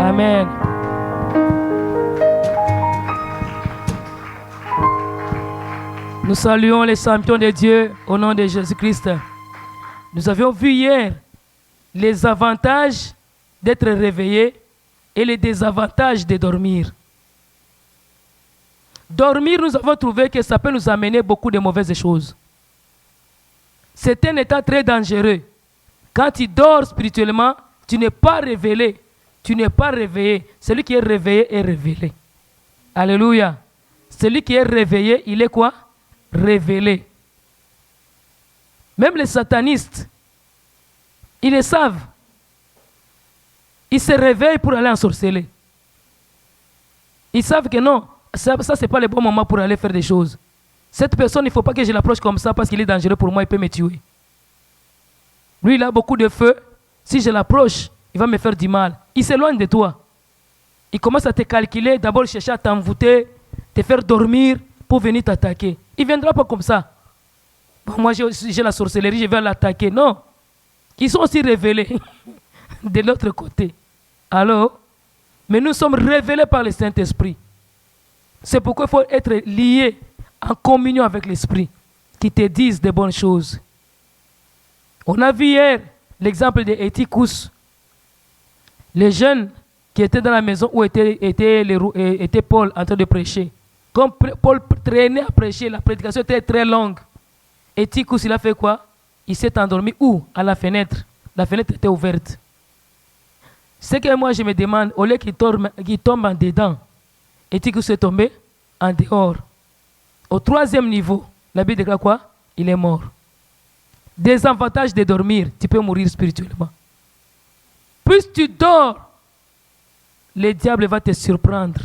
Amen. Nous saluons les champions de Dieu au nom de Jésus-Christ. Nous avions vu hier les avantages d'être réveillé et les désavantages de dormir. Dormir, nous avons trouvé que ça peut nous amener beaucoup de mauvaises choses. C'est un état très dangereux. Quand tu dors spirituellement, tu n'es pas révélé. Tu n'es pas réveillé. Celui qui est réveillé est révélé. Alléluia. Celui qui est réveillé, il est quoi? Révélé. Même les satanistes, ils le savent. Ils se réveillent pour aller ensorceler. Ils savent que non, ça c'est pas le bon moment pour aller faire des choses. Cette personne, il ne faut pas que je l'approche comme ça parce qu'il est dangereux pour moi, il peut me tuer. Lui, il a beaucoup de feu. Si je l'approche, il va me faire du mal. Il s'éloigne de toi. Il commence à te calculer, d'abord chercher à t'envoûter, te faire dormir pour venir t'attaquer. Il ne viendra pas comme ça. Bon, moi, j'ai la sorcellerie, je vais l'attaquer. Non. Ils sont aussi révélés de l'autre côté. Alors, mais nous sommes révélés par le Saint-Esprit. C'est pourquoi il faut être lié en communion avec l'Esprit qui te dise des bonnes choses. On a vu hier l'exemple d'Éticus. Les jeunes qui étaient dans la maison où était Paul en train de prêcher. Comme Paul traînait à prêcher, la prédication était très longue. Éticus, il a fait quoi? Il s'est endormi où? À la fenêtre. La fenêtre était ouverte. Ce que moi je me demande, au lieu qu'il tombe en dedans, Éticus est tombé en dehors. Au troisième niveau, la Bible déclare quoi? Il est mort. Des avantages de dormir, tu peux mourir spirituellement. Plus tu dors, le diable va te surprendre.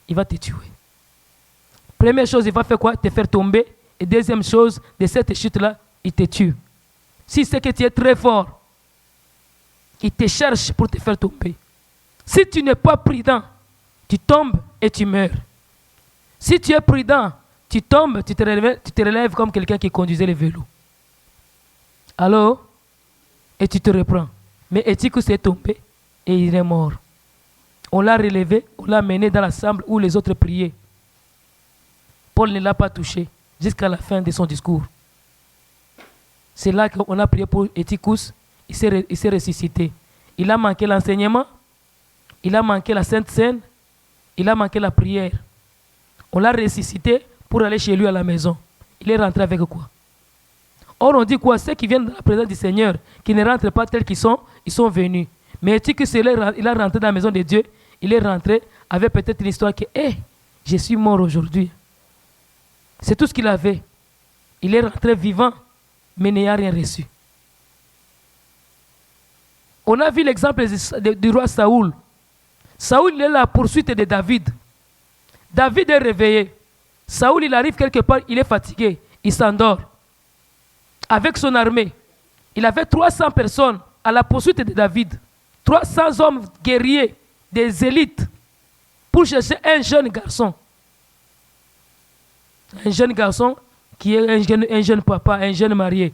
Il va te tuer. Première chose, il va faire quoi? Te faire tomber. Et deuxième chose, de cette chute-là, il te tue. Si c'est que tu es très fort, il te cherche pour te faire tomber. Si tu n'es pas prudent, tu tombes et tu meurs. Si tu es prudent, tu tombes, tu te relèves comme quelqu'un qui conduisait le vélo. Alors, et tu te reprends. Mais Éticus est tombé et il est mort. On l'a relevé, on l'a mené dans l'assemblée où les autres priaient. Paul ne l'a pas touché jusqu'à la fin de son discours. C'est là qu'on a prié pour Éticus. Il s'est ressuscité. Il a manqué l'enseignement, il a manqué la Sainte Seine, il a manqué la prière. On l'a ressuscité pour aller chez lui à la maison. Il est rentré avec quoi? Or, on dit quoi? Ceux qui viennent de la présence du Seigneur, qui ne rentrent pas tels qu'ils sont, ils sont venus. Mais Éticus, il a rentré dans la maison de Dieu, il est rentré avec peut-être l'histoire que, je suis mort aujourd'hui. C'est tout ce qu'il avait. Il est rentré vivant, mais n'ayant rien reçu. On a vu l'exemple du roi Saoul. Saoul, il est à la poursuite de David. David est réveillé. Saoul, il arrive quelque part, il est fatigué, il s'endort. Avec son armée, il avait 300 personnes à la poursuite de David. 300 hommes guerriers, des élites, pour chercher un jeune garçon. Un jeune garçon qui est un jeune papa, un jeune marié.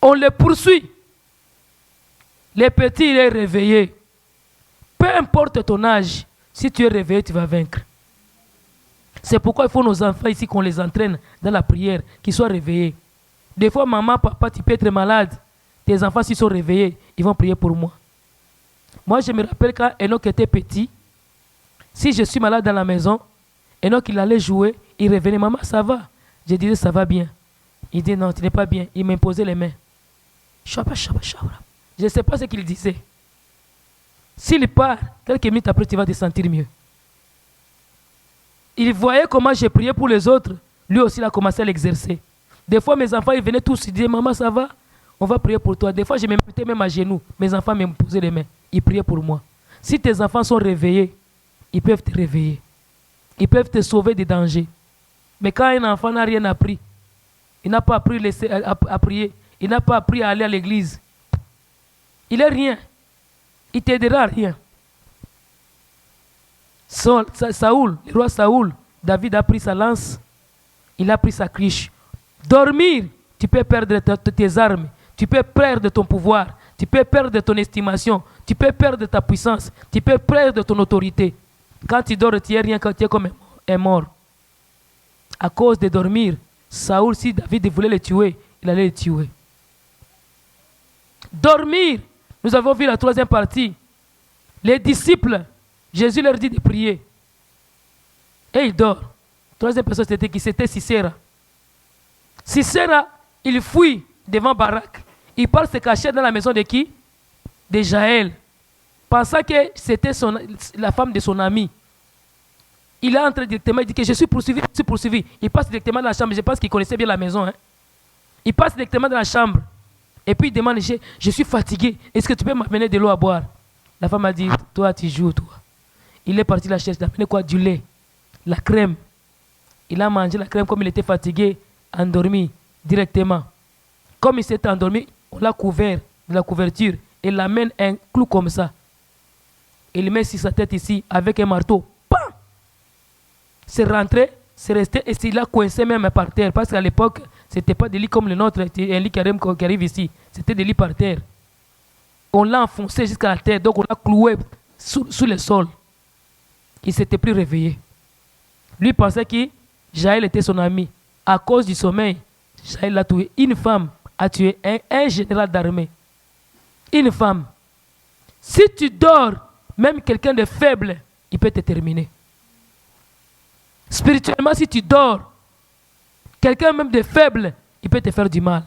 On le poursuit. Le petit, il est réveillé. Peu importe ton âge, si tu es réveillé, tu vas vaincre. C'est pourquoi il faut nos enfants ici qu'on les entraîne dans la prière, qu'ils soient réveillés. Des fois, maman, papa, tu peux être malade. Tes enfants, s'ils sont réveillés, ils vont prier pour moi. Moi, je me rappelle quand Enoch était petit, si je suis malade dans la maison, Enoch, il allait jouer, il revenait, maman, ça va? Je disais, ça va bien. Il dit, non, tu n'es pas bien. Il m'imposait les mains. Je ne sais pas ce qu'il disait. S'il part, quelques minutes après, tu vas te sentir mieux. Il voyait comment j'ai prié pour les autres. Lui aussi, il a commencé à l'exercer. Des fois, mes enfants, ils venaient tous, ils disaient, maman, ça va? On va prier pour toi. Des fois, je me mettais même à genoux. Mes enfants me posaient les mains. Ils priaient pour moi. Si tes enfants sont réveillés, ils peuvent te réveiller. Ils peuvent te sauver des dangers. Mais quand un enfant n'a rien appris, il n'a pas appris à prier, il n'a pas appris à aller à l'église, il n'est rien. Il t'aidera à rien. Saoul, le roi Saoul, David a pris sa lance, il a pris sa cruche. Dormir, tu peux perdre tes armes, tu peux perdre ton pouvoir, tu peux perdre ton estimation, tu tu peux perdre ta puissance, tu peux perdre ton autorité. Quand tu dors, tu es rien quand tu es comme un mort. À cause de dormir, Saoul, si David voulait le tuer, il allait le tuer. Dormir, nous avons vu la troisième partie. Les disciples, Jésus leur dit de prier. Et il dort. Troisième personne, c'était qui? C'était Sisera. Sisera, il fuit devant Barak. Il part se cacher dans la maison de qui? De Jaël. Pensant que c'était la femme de son ami. Il est entré directement, il dit que je suis poursuivi. Il passe directement dans la chambre. Je pense qu'il connaissait bien la maison. Hein. Il passe directement dans la chambre. Et puis il demande, je suis fatigué. Est-ce que tu peux m'amener de l'eau à boire? La femme a dit, toi tu joues, toi. Il est parti la chercher. Il a amené quoi? Du lait, la crème. Il a mangé la crème comme il était fatigué, endormi directement. Comme il s'était endormi, on l'a couvert de la couverture. Il l'amène un clou comme ça. Il met sur sa tête ici avec un marteau. Pam! C'est rentré, c'est resté et il a coincé même par terre. Parce qu'à l'époque, ce n'était pas des lits comme le nôtre, un lit qui arrive ici. C'était des lits par terre. On l'a enfoncé jusqu'à la terre, donc on l'a cloué sous le sol. Il ne s'était plus réveillé. Lui pensait que Jaël était son ami. À cause du sommeil, Jaël a tué. Une femme a tué un général d'armée. Une femme. Si tu dors, même quelqu'un de faible, il peut te terminer. Spirituellement, si tu dors, quelqu'un même de faible, il peut te faire du mal.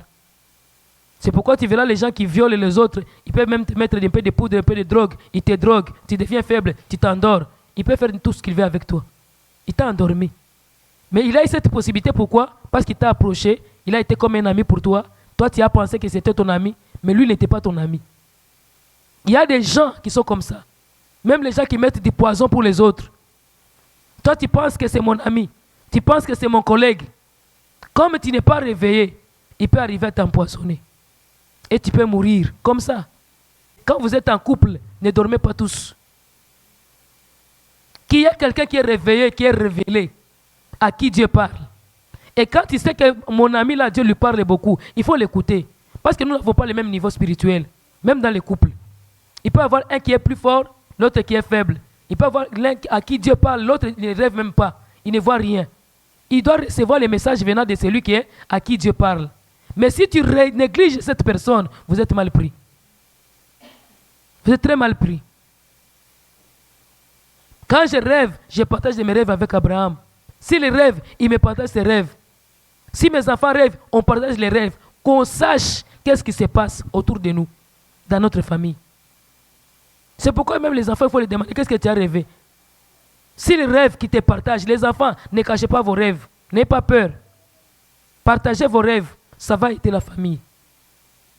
C'est pourquoi tu verras les gens qui violent les autres, ils peuvent même te mettre un peu de poudre, un peu de drogue, ils te droguent, tu deviens faible, tu t'endors. Il peut faire tout ce qu'il veut avec toi. Il t'a endormi. Mais il a eu cette possibilité, pourquoi? Parce qu'il t'a approché, il a été comme un ami pour toi. Toi, tu as pensé que c'était ton ami, mais lui n'était pas ton ami. Il y a des gens qui sont comme ça. Même les gens qui mettent du poison pour les autres. Toi, tu penses que c'est mon ami. Tu penses que c'est mon collègue. Comme tu n'es pas réveillé, il peut arriver à t'empoisonner. Et tu peux mourir comme ça. Quand vous êtes en couple, ne dormez pas tous. Qu'il y a quelqu'un qui est réveillé, qui est révélé, à qui Dieu parle. Et quand tu sais que mon ami là, Dieu lui parle beaucoup, il faut l'écouter. Parce que nous n'avons pas le même niveau spirituel, même dans les couples. Il peut y avoir un qui est plus fort, l'autre qui est faible. Il peut y avoir l'un à qui Dieu parle, l'autre ne rêve même pas. Il ne voit rien. Il doit recevoir les messages venant de celui qui est à qui Dieu parle. Mais si tu négliges cette personne, vous êtes mal pris. Vous êtes très mal pris. Quand je rêve, je partage mes rêves avec Abraham. S'il rêve, il me partage ses rêves. Si mes enfants rêvent, on partage les rêves. Qu'on sache qu'est-ce qui se passe autour de nous, dans notre famille. C'est pourquoi même les enfants, il faut les demander, qu'est-ce que tu as rêvé? S'ils rêvent qu'ils te partagent, les enfants, ne cachez pas vos rêves. N'ayez pas peur. Partagez vos rêves. Ça va aider la famille.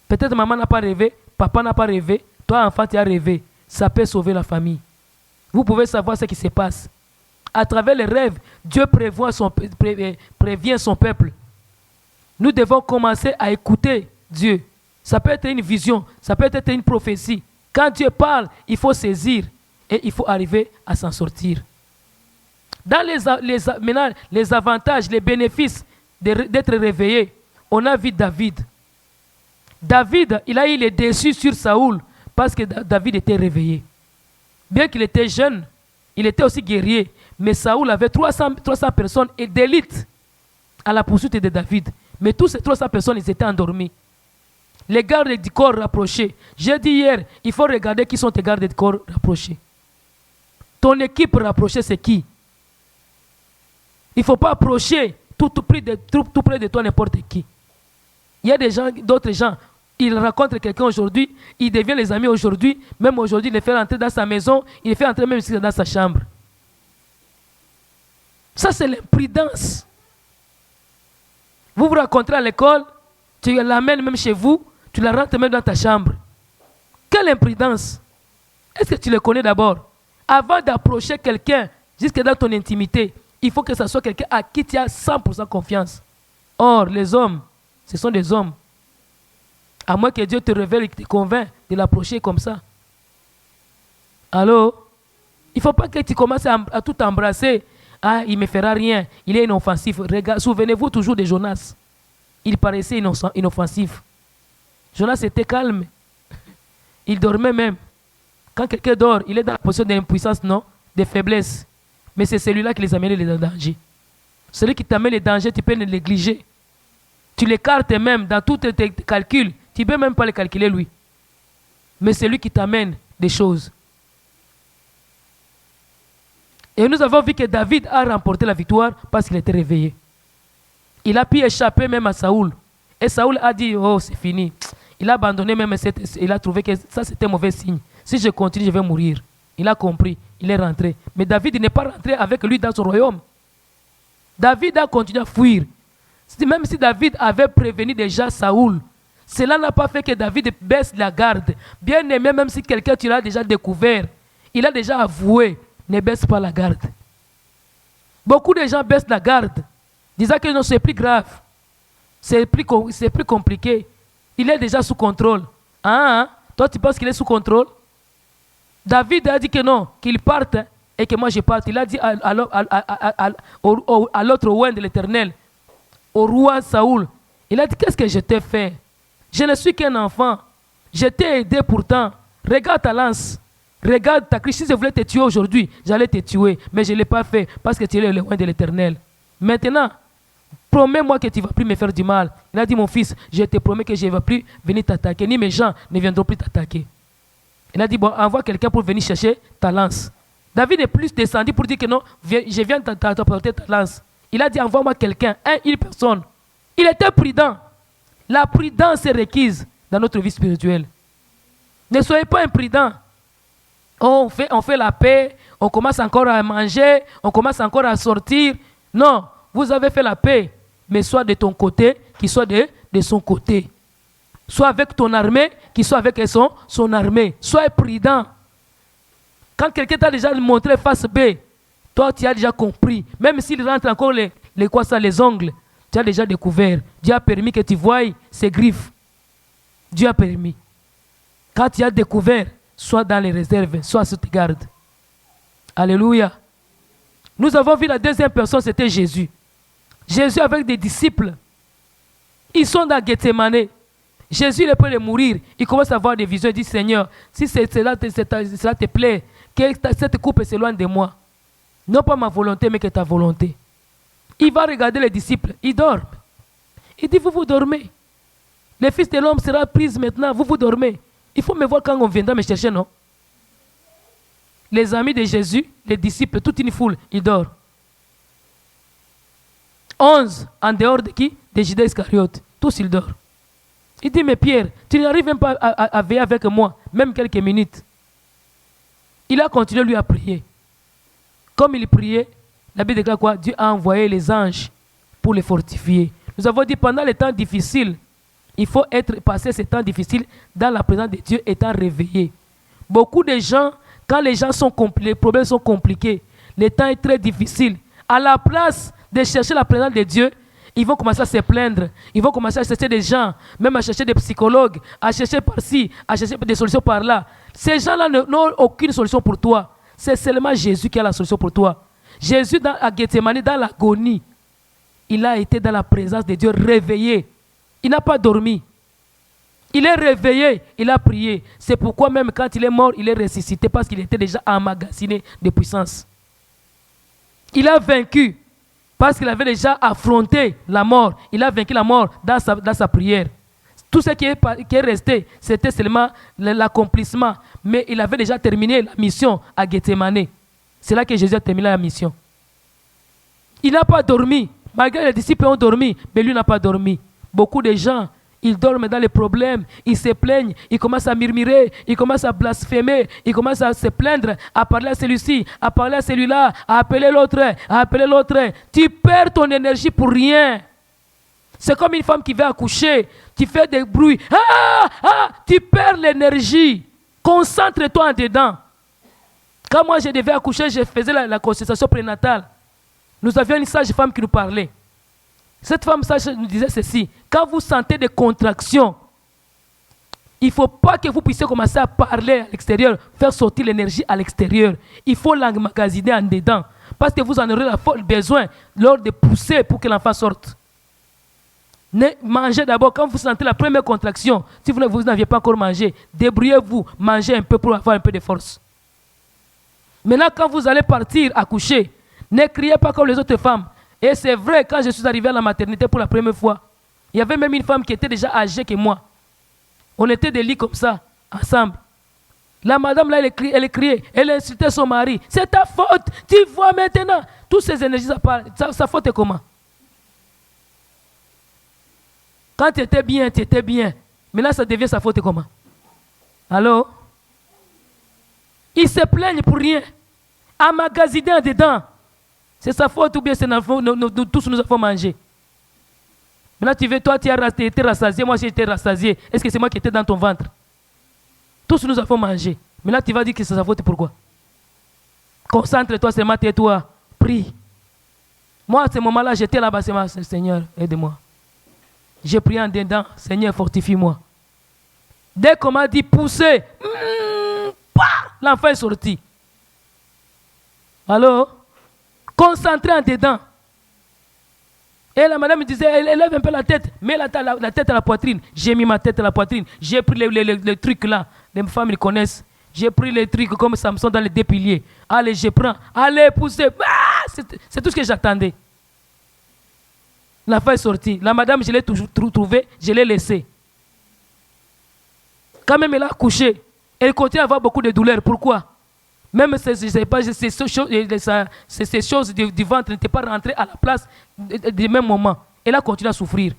Peut-être maman n'a pas rêvé, papa n'a pas rêvé, toi enfant tu as rêvé. Ça peut sauver la famille. Vous pouvez savoir ce qui se passe. À travers les rêves, Dieu prévient son peuple. Nous devons commencer à écouter Dieu. Ça peut être une vision, ça peut être une prophétie. Quand Dieu parle, il faut saisir et il faut arriver à s'en sortir. Dans maintenant, les avantages, les bénéfices d'être réveillé, on a vu David. David, il a eu les déçus sur Saoul parce que David était réveillé. Bien qu'il était jeune, il était aussi guerrier. Mais Saoul avait 300 personnes et d'élite à la poursuite de David. Mais tous ces 300 personnes, ils étaient endormis. Les gardes du corps rapprochés. J'ai dit hier, il faut regarder qui sont tes gardes du corps rapprochés. Ton équipe rapprochée, c'est qui? Il ne faut pas approcher tout près de toi n'importe qui. Il y a d'autres gens, ils rencontrent quelqu'un aujourd'hui, ils deviennent les amis aujourd'hui, même aujourd'hui, il les fait entrer dans sa maison, il les fait entrer même dans sa chambre. Ça, c'est l'imprudence. Vous vous rencontrez à l'école, tu l'amènes même chez vous, tu la rentres même dans ta chambre. Quelle imprudence! Est-ce que tu le connais d'abord? Avant d'approcher quelqu'un, jusque dans ton intimité, il faut que ce soit quelqu'un à qui tu as 100% confiance. Or, les hommes, ce sont des hommes. À moins que Dieu te révèle et te convainc de l'approcher comme ça. Allô? Il ne faut pas que tu commences à tout embrasser. Ah, il ne me fera rien. Il est inoffensif. Souvenez-vous toujours de Jonas. Il paraissait inoffensif. Jonas était calme. Il dormait même. Quand quelqu'un dort, il est dans la position d'impuissance, non? De faiblesse. Mais c'est celui-là qui les amène les dangers. Celui qui t'amène les dangers, tu peux le négliger. Tu l'écartes même dans tous tes calculs. Tu ne peux même pas les calculer, lui. Mais c'est lui qui t'amène des choses. Et nous avons vu que David a remporté la victoire parce qu'il était réveillé. Il a pu échapper même à Saoul. Et Saoul a dit, oh, c'est fini. Il a abandonné même, il a trouvé que ça c'était un mauvais signe. Si je continue, je vais mourir. Il a compris, il est rentré. Mais David n'est pas rentré avec lui dans son royaume. David a continué à fuir. Même si David avait prévenu déjà Saoul, cela n'a pas fait que David baisse la garde. Bien aimé, même si quelqu'un tu l'as déjà découvert, il a déjà avoué, ne baisse pas la garde. Beaucoup de gens baissent la garde, disant que non, c'est plus grave, c'est plus compliqué. Il est déjà sous contrôle. Hein? Toi, tu penses qu'il est sous contrôle? David a dit que non, qu'il parte et que moi je parte. Il a dit à l'autre roi de l'Éternel, au roi Saoul, il a dit, qu'est-ce que je t'ai fait? Je ne suis qu'un enfant. Je t'ai aidé pourtant. Regarde ta lance. Regarde ta crise. Si je voulais te tuer aujourd'hui, j'allais te tuer. Mais je ne l'ai pas fait parce que tu es le roi de l'Éternel. Maintenant, promets-moi que tu ne vas plus me faire du mal. Il a dit, mon fils, je te promets que je ne vais plus venir t'attaquer. Ni mes gens ne viendront plus t'attaquer. Il a dit, bon, envoie quelqu'un pour venir chercher ta lance. David est plus descendu pour dire que non, je viens t'apporter ta lance. Il a dit, envoie-moi quelqu'un, une personne. Il était prudent. La prudence est requise dans notre vie spirituelle. Ne soyez pas imprudents. On fait la paix, on commence encore à manger, on commence encore à sortir. Non, vous avez fait la paix, mais soit de ton côté, qu'il soit de son côté. Soit avec ton armée, qu'il soit avec son armée. Sois prudent. Quand quelqu'un t'a déjà montré face B, toi tu as déjà compris. Même s'il rentre encore les ongles, tu as déjà découvert. Dieu a permis que tu voies ses griffes. Dieu a permis. Quand tu as découvert, sois dans les réserves, sois sous tes gardes. Alléluia. Nous avons vu la deuxième personne, c'était Jésus. Jésus avec des disciples. Ils sont dans Gethsemane. Jésus il est prêt de mourir. Il commence à avoir des visions. Il dit, Seigneur, si cela te plaît, que cette coupe s'éloigne de moi. Non pas ma volonté, mais que ta volonté. Il va regarder les disciples. Ils dorment. Il dit, vous dormez. Le Fils de l'homme sera pris maintenant. Vous dormez. Il faut me voir quand on viendra me chercher, non? Les amis de Jésus, les disciples, toute une foule, ils dorment. 11 en dehors de qui? De Judas Iscariote. Tous ils dorment. Il dit, mais Pierre, tu n'arrives même pas à veiller avec moi, même quelques minutes. Il a continué lui à prier. Comme il priait, la Bible déclare quoi? Dieu a envoyé les anges pour les fortifier. Nous avons dit pendant les temps difficiles, il faut passer ces temps difficiles dans la présence de Dieu étant réveillé. Beaucoup de gens, quand les problèmes sont compliqués, le temps est très difficile. À la place de chercher la présence de Dieu, ils vont commencer à se plaindre. Ils vont commencer à chercher des gens, même à chercher des psychologues, à chercher par-ci, à chercher des solutions par-là. Ces gens-là n'ont aucune solution pour toi. C'est seulement Jésus qui a la solution pour toi. Jésus, à Gethsemane, dans l'agonie, il a été dans la présence de Dieu réveillé. Il n'a pas dormi. Il est réveillé, il a prié. C'est pourquoi même quand il est mort, il est ressuscité parce qu'il était déjà emmagasiné de puissance. Il a vaincu parce qu'il avait déjà affronté la mort. Il a vaincu la mort dans sa prière. Tout ce qui est resté, c'était seulement l'accomplissement. Mais il avait déjà terminé la mission à Gethsemane. C'est là que Jésus a terminé la mission. Il n'a pas dormi. Malgré les disciples ont dormi, mais lui n'a pas dormi. Beaucoup de gens, ils dorment dans les problèmes, ils se plaignent, ils commencent à murmurer, ils commencent à blasphémer, ils commencent à se plaindre, à parler à celui-ci, à parler à celui-là, à appeler l'autre, à appeler l'autre. Tu perds ton énergie pour rien. C'est comme une femme qui va accoucher, tu fais des bruits, tu perds l'énergie. Concentre-toi en dedans. Quand moi je devais accoucher, je faisais la consultation prénatale. Nous avions une sage-femme qui nous parlait. Cette femme sage nous disait ceci: quand vous sentez des contractions, il ne faut pas que vous puissiez commencer à parler à l'extérieur, faire sortir l'énergie à l'extérieur. Il faut l'emmagasiner en dedans, parce que vous en aurez besoin lors de pousser pour que l'enfant sorte. Mangez d'abord. Quand vous sentez la première contraction, si vous n'aviez pas encore mangé, débrouillez-vous, mangez un peu pour avoir un peu de force. Maintenant, quand vous allez partir accoucher, ne criez pas comme les autres femmes. Et c'est vrai, quand je suis arrivé à la maternité pour la première fois, il y avait même une femme qui était déjà âgée que moi. On était des lits comme ça, ensemble. La madame là, elle criait, elle insultait son mari. C'est ta faute, tu vois maintenant. Toutes ces énergies, sa faute est comment? Quand tu étais bien, tu étais bien. Maintenant, ça devient sa faute comment? Allô? Ils se plaignent pour rien. Emmagasiné en dedans. C'est sa faute ou bien c'est nous tous nous avons mangé. Maintenant, tu veux, toi, tu étais rassasié, moi, j'ai été rassasié. Est-ce que c'est moi qui étais dans ton ventre? Tous nous avons mangé. Maintenant, tu vas dire que c'est sa faute, pourquoi? Concentre-toi seulement, tais-toi, prie. Moi, à ce moment-là, j'étais là-bas, c'est Seigneur, aide-moi. J'ai prié en dedans, Seigneur, fortifie-moi. Dès qu'on m'a dit pousser, l'enfant est sorti. Allô? Concentré en dedans. Et la madame me disait, elle lève un peu la tête, mets la tête à la poitrine. J'ai mis ma tête à la poitrine. J'ai pris les trucs là. Les femmes les connaissent. J'ai pris les trucs comme Samson dans les deux piliers. Allez, je prends. Allez, poussez. C'est tout ce que j'attendais. L'enfant est sorti. La madame, je l'ai toujours trouvé, je l'ai laissée. Quand même, elle a accouché. Elle continue à avoir beaucoup de douleurs. Pourquoi? Même ces choses du ventre n'étaient pas rentrées à la place du même moment. Elle a continué à souffrir.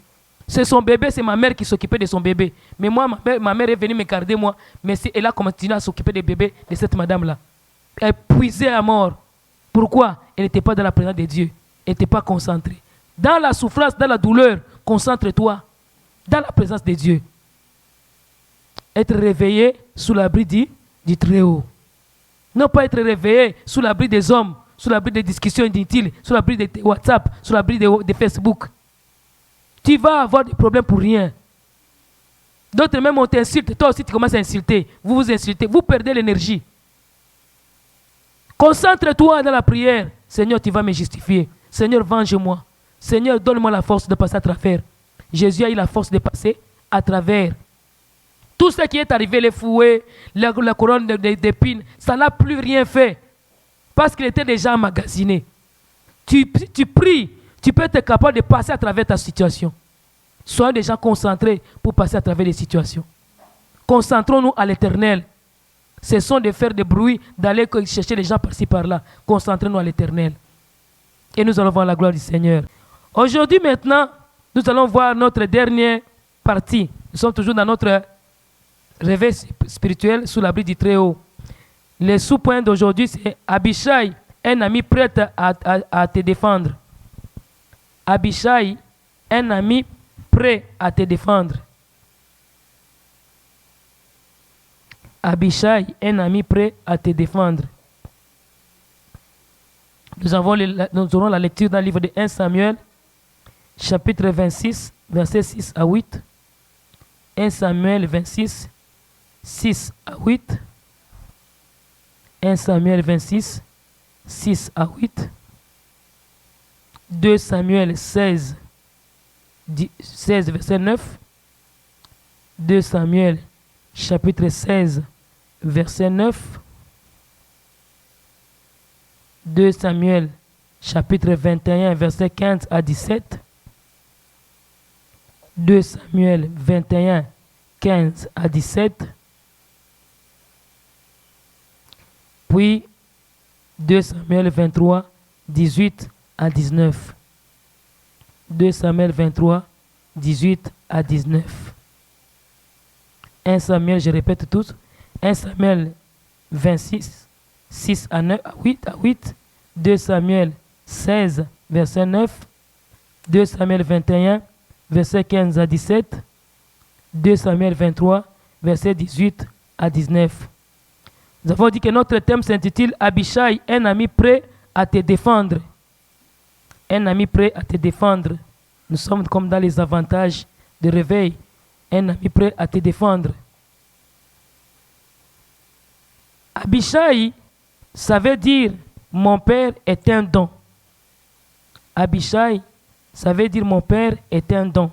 C'est son bébé, c'est ma mère qui s'occupait de son bébé. Mais moi, ma mère est venue me garder, moi. Mais elle a continué à s'occuper des bébés de cette madame-là. Elle puisait à mort. Pourquoi? Elle n'était pas dans la présence de Dieu. Elle n'était pas concentrée. Dans la souffrance, dans la douleur, concentre-toi dans la présence de Dieu. Être réveillé sous l'abri du Très-Haut. Ne pas être réveillé sous l'abri des hommes, sous l'abri des discussions inutiles, sous l'abri de WhatsApp, sous l'abri de Facebook. Tu vas avoir des problèmes pour rien. D'autres même on t'insulte, toi aussi tu commences à insulter. Vous vous insultez, vous perdez l'énergie. Concentre-toi dans la prière. Seigneur, tu vas me justifier. Seigneur, venge-moi. Seigneur, donne-moi la force de passer à travers. Jésus a eu la force de passer à travers. Tout ce qui est arrivé, les fouets, la couronne d'épines, ça n'a plus rien fait. Parce qu'il était déjà emmagasiné. Tu pries, tu peux être capable de passer à travers ta situation. Soyons déjà concentrés pour passer à travers les situations. Concentrons-nous à l'Éternel. Cessons de faire des bruits, d'aller chercher les gens par-ci par-là. Concentrons-nous à l'Éternel. Et nous allons voir la gloire du Seigneur. Aujourd'hui maintenant, nous allons voir notre dernière partie. Nous sommes toujours dans notre réveil spirituel sous l'abri du Très-Haut. Le sous-point d'aujourd'hui, c'est Abishai, un ami prêt à te défendre. Abishai, un ami prêt à te défendre. Abishai, un ami prêt à te défendre. Nous aurons la lecture dans le livre de 1 Samuel, chapitre 26, versets 6 à 8. 1 Samuel 26, 6 à 8. 1 Samuel 26, 6 à 8. 2 Samuel 16, 16 verset 9. 2 Samuel chapitre 16, verset 9. 2 Samuel chapitre 21, verset 15 à 17. 2 Samuel 21, 15 à 17. Puis 2 Samuel 23, 18 à 19. 2 Samuel 23, 18 à 19. 1 Samuel, je répète tous. 1 Samuel 26, 6 à 9, 8 à 8. 2 Samuel 16, verset 9. 2 Samuel 21, verset 15 à 17. 2 Samuel 23, verset 18 à 19. Nous avons dit que notre thème s'intitule Abishai, un ami prêt à te défendre. Un ami prêt à te défendre. Nous sommes comme dans les avantages de réveil. Un ami prêt à te défendre. Abishai, ça veut dire mon père est un don. Abishai, ça veut dire mon père est un don.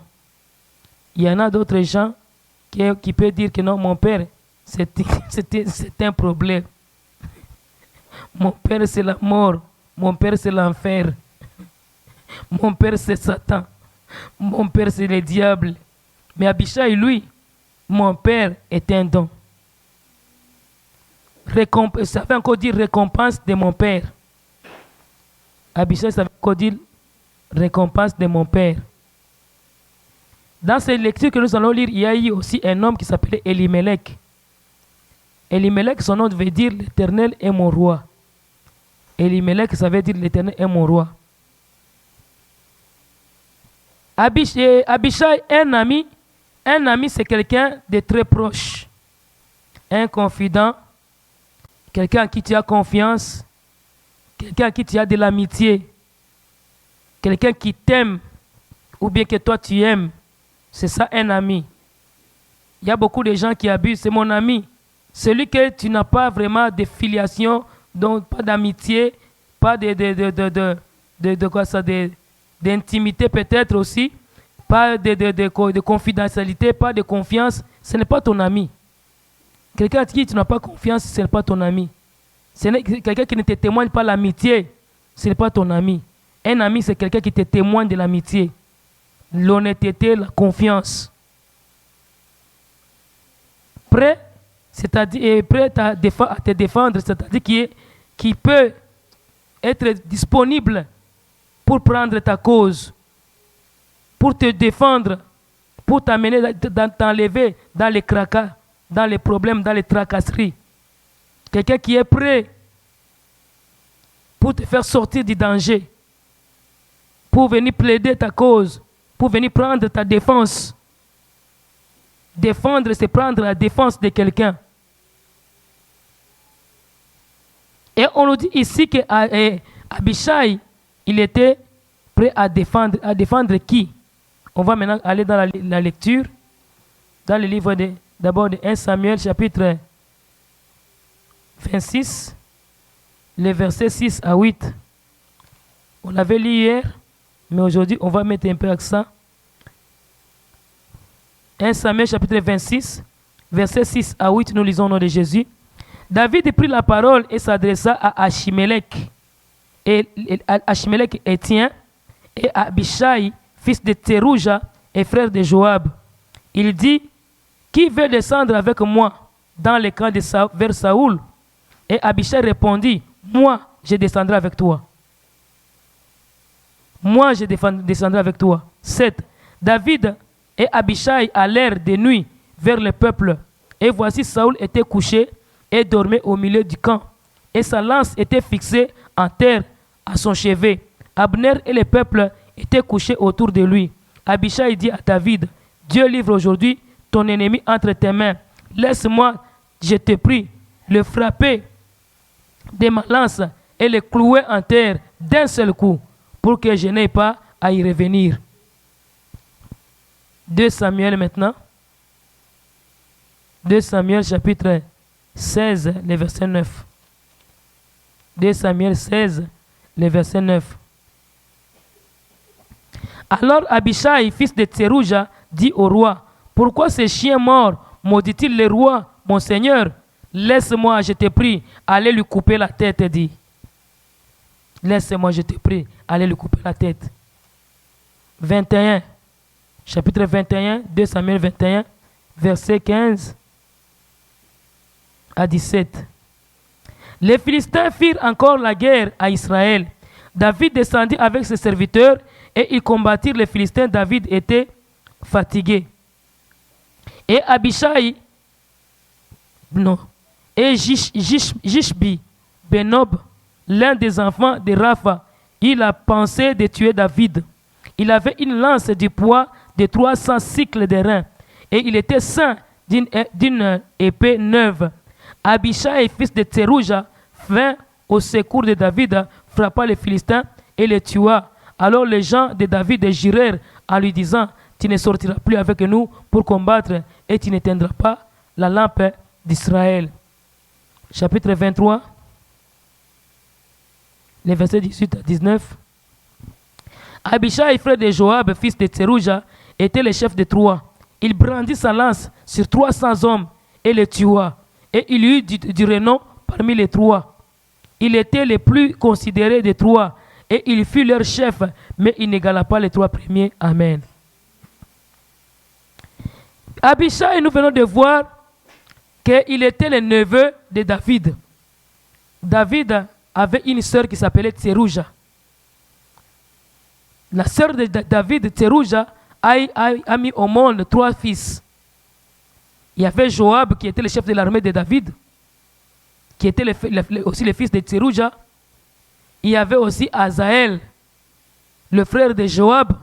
Il y en a d'autres gens qui peuvent dire que non, mon père, c'est un problème. Mon père, c'est la mort. Mon père, c'est l'enfer. Mon père, c'est Satan. Mon père, c'est le diable. Mais Abishai, lui, mon père est un don. Ça veut encore dire récompense de mon père. Abishai, ça veut encore dire récompense de mon père. Dans ces lectures que nous allons lire, il y a eu aussi un homme qui s'appelait Elimelech. Elimelech, son nom veut dire l'Éternel est mon roi. Elimelech, ça veut dire l'Éternel est mon roi. Abishai, un ami, c'est quelqu'un de très proche. Un confident, quelqu'un à qui tu as confiance, quelqu'un à qui tu as de l'amitié, quelqu'un qui t'aime ou bien que toi tu aimes. C'est ça un ami. Il y a beaucoup de gens qui abusent. C'est mon ami. Celui que tu n'as pas vraiment de filiation, donc pas d'amitié, pas d'intimité peut-être aussi, pas de confidentialité, pas de confiance, ce n'est pas ton ami. Quelqu'un à qui tu n'as pas confiance, ce n'est pas ton ami. Quelqu'un qui ne te témoigne pas l'amitié, ce n'est pas ton ami. Un ami, c'est quelqu'un qui te témoigne de l'amitié, l'honnêteté, la confiance. Prêt, c'est-à-dire prêt à te défendre, c'est-à-dire qui peut être disponible pour prendre ta cause, pour te défendre, pour t'amener, t'enlever dans les cracas, dans les problèmes, dans les tracasseries. Quelqu'un qui est prêt pour te faire sortir du danger, pour venir plaider ta cause, pour venir prendre ta défense. Défendre, c'est prendre la défense de quelqu'un. Et on nous dit ici que Abishai, il était prêt à défendre. À défendre qui? On va maintenant aller dans la lecture, dans le livre d'abord de 1 Samuel, chapitre 26, les versets 6 à 8. On l'avait lu hier, mais aujourd'hui, on va mettre un peu accent. 1 Samuel, chapitre 26, versets 6 à 8, nous lisons au nom de Jésus. David prit la parole et s'adressa à Achimelech. Et Achimelech Étien et Abishai, fils de Tsérouja et frère de Joab. Il dit, qui veut descendre avec moi dans le camp vers Saoul? Et Abishai répondit, moi, je descendrai avec toi. Moi, je descendrai avec toi. 7. David et Abishai allèrent de nuit vers le peuple. Et voici, Saoul était couché et dormait au milieu du camp. Et sa lance était fixée en terre à son chevet. Abner et le peuple étaient couchés autour de lui. Abishai dit à David, Dieu livre aujourd'hui ton ennemi entre tes mains. Laisse-moi, je te prie, le frapper de ma lance et le clouer en terre d'un seul coup, pour que je n'aie pas à y revenir. 2 Samuel maintenant. 2 Samuel chapitre 16, le verset 9. 2 Samuel 16, le verset 9. Alors Abishai, fils de Tsérouja, dit au roi, pourquoi ce chien mort maudit-il le roi, mon seigneur? Laisse-moi, je te prie, aller lui couper la tête, dit. Laisse-moi, je te prie, aller lui couper la tête. 21, chapitre 21, 2 Samuel 21, verset 15 à 17. Les Philistins firent encore la guerre à Israël. David descendit avec ses serviteurs et ils combattirent les Philistins. David était fatigué. Et Abishai, et Jishbi, Benob, l'un des enfants de Rapha, il a pensé de tuer David. Il avait une lance du poids de 300 cycles de reins et il était ceint d'une épée neuve. Abishai, fils de Tsérouja, vint au secours de David, frappa les Philistins et les tua. Alors les gens de David jurèrent en lui disant, tu ne sortiras plus avec nous pour combattre et tu n'éteindras pas la lampe d'Israël. Chapitre 23, les versets 18 à 19. Abishai, frère de Joab, fils de Tsérouja, était le chef de Troie. il brandit sa lance sur 300 hommes et les tua. Et il eut du renom parmi les trois. Il était le plus considéré des trois. Et il fut leur chef, mais il n'égala pas les trois premiers. Amen. Abishai, nous venons de voir qu'il était le neveu de David. David avait une sœur qui s'appelait Tserouja. La sœur de David, Tserouja, a mis au monde 3 fils. Il y avait Joab qui était le chef de l'armée de David, qui était aussi le fils de Tserouja. Il y avait aussi Azaël, le frère de Joab,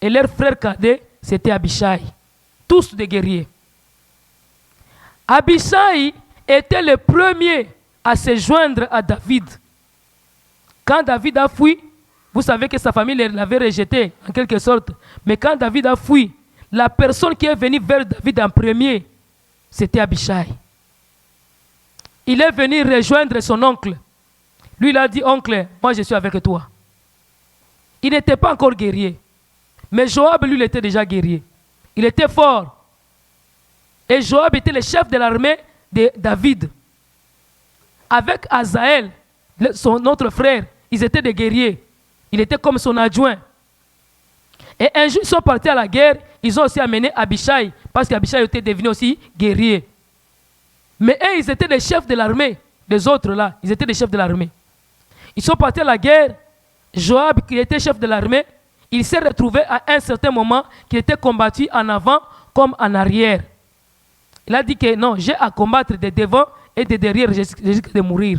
et leur frère cadet, c'était Abishai. Tous des guerriers. Abishai était le premier à se joindre à David. Quand David a fui, vous savez que sa famille l'avait rejeté, en quelque sorte. Mais quand David a fui, la personne qui est venue vers David en premier, c'était Abishai. Il est venu rejoindre son oncle. Lui, il a dit, oncle, moi je suis avec toi. Il n'était pas encore guerrier. Mais Joab, lui, il était déjà guerrier. Il était fort. Et Joab était le chef de l'armée de David. Avec Azaël, notre frère, ils étaient des guerriers. Il était comme son adjoint. Et un jour, ils sont partis à la guerre. Ils ont aussi amené Abishai, parce qu'Abishai était devenu aussi guerrier. Mais eux, ils étaient les chefs de l'armée. Les autres là, ils étaient les chefs de l'armée. Ils sont partis à la guerre. Joab, qui était chef de l'armée, il s'est retrouvé à un certain moment qu'il était combattu en avant comme en arrière. Il a dit que non, j'ai à combattre de devant et de derrière jusqu'à mourir.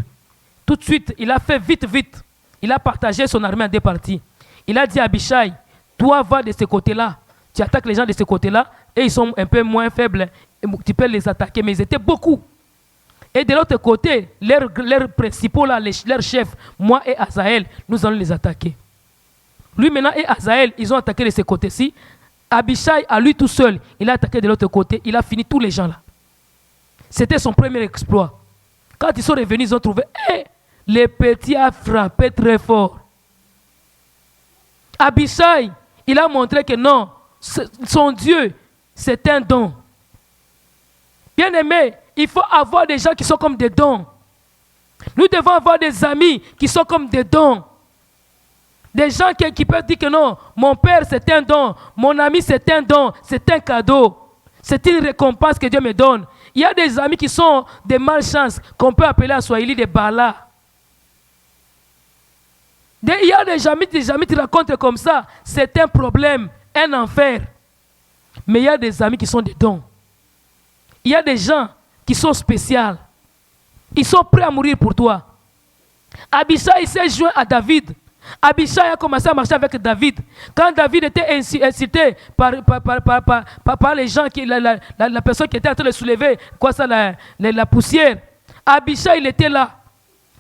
Tout de suite, il a fait vite. Il a partagé son armée en 2 parties. Il a dit à Abishai, toi va de ce côté-là. Tu attaques les gens de ce côté-là et ils sont un peu moins faibles. Tu peux les attaquer, mais ils étaient beaucoup. Et de l'autre côté, leurs principaux, là, leurs chefs, moi et Azaël, nous allons les attaquer. Lui maintenant et Azaël, ils ont attaqué de ce côté-ci. Abishai, à lui tout seul, il a attaqué de l'autre côté. Il a fini tous les gens là. C'était son premier exploit. Quand ils sont revenus, ils ont trouvé, le petit a frappé très fort. Abishai, il a montré que non, son Dieu, c'est un don. Bien aimé, il faut avoir des gens qui sont comme des dons. Nous devons avoir des amis qui sont comme des dons. Des gens qui peuvent dire que non, mon père c'est un don, mon ami c'est un don, c'est un cadeau. C'est une récompense que Dieu me donne. Il y a des amis qui sont des malchances qu'on peut appeler en Swahili des balas. Il y a des amis qui racontent comme ça, c'est un problème, un enfer. Mais il y a des amis qui sont des dons. Il y a des gens qui sont spéciaux. Ils sont prêts à mourir pour toi. Abishai s'est joint à David. Abishai a commencé à marcher avec David. Quand David était incité par les gens, la personne qui était en train de soulever la poussière, Abishai il était là.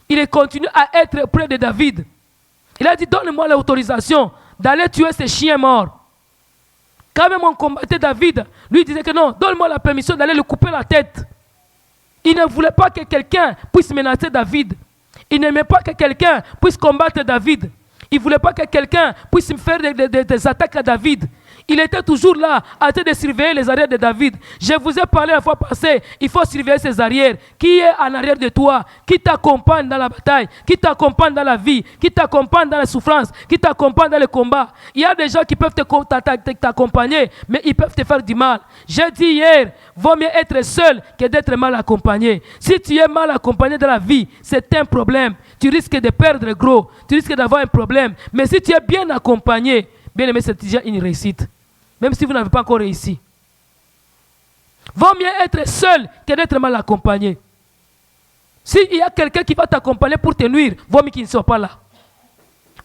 Il continue à être près de David. Il a dit, donne-moi l'autorisation d'aller tuer ces chiens morts. Quand même on combattait David, lui disait que non, donne-moi la permission d'aller lui couper la tête. Il ne voulait pas que quelqu'un puisse menacer David. Il n'aimait pas que quelqu'un puisse combattre David. Il ne voulait pas que quelqu'un puisse faire des attaques à David. Il était toujours là, en train de surveiller les arrières de David. Je vous ai parlé la fois passée, il faut surveiller ses arrières. Qui est en arrière de toi? Qui t'accompagne dans la bataille? Qui t'accompagne dans la vie? Qui t'accompagne dans la souffrance? Qui t'accompagne dans le combat? Il y a des gens qui peuvent t'accompagner, mais ils peuvent te faire du mal. J'ai dit hier, vaut mieux être seul que d'être mal accompagné. Si tu es mal accompagné dans la vie, c'est un problème. Tu risques de perdre gros, tu risques d'avoir un problème. Mais si tu es bien accompagné, bien aimé, c'est déjà une réussite. Même si vous n'avez pas encore réussi. Vaut mieux être seul que d'être mal accompagné. S'il y a quelqu'un qui va t'accompagner pour te nuire, vaut mieux qu'il ne soit pas là.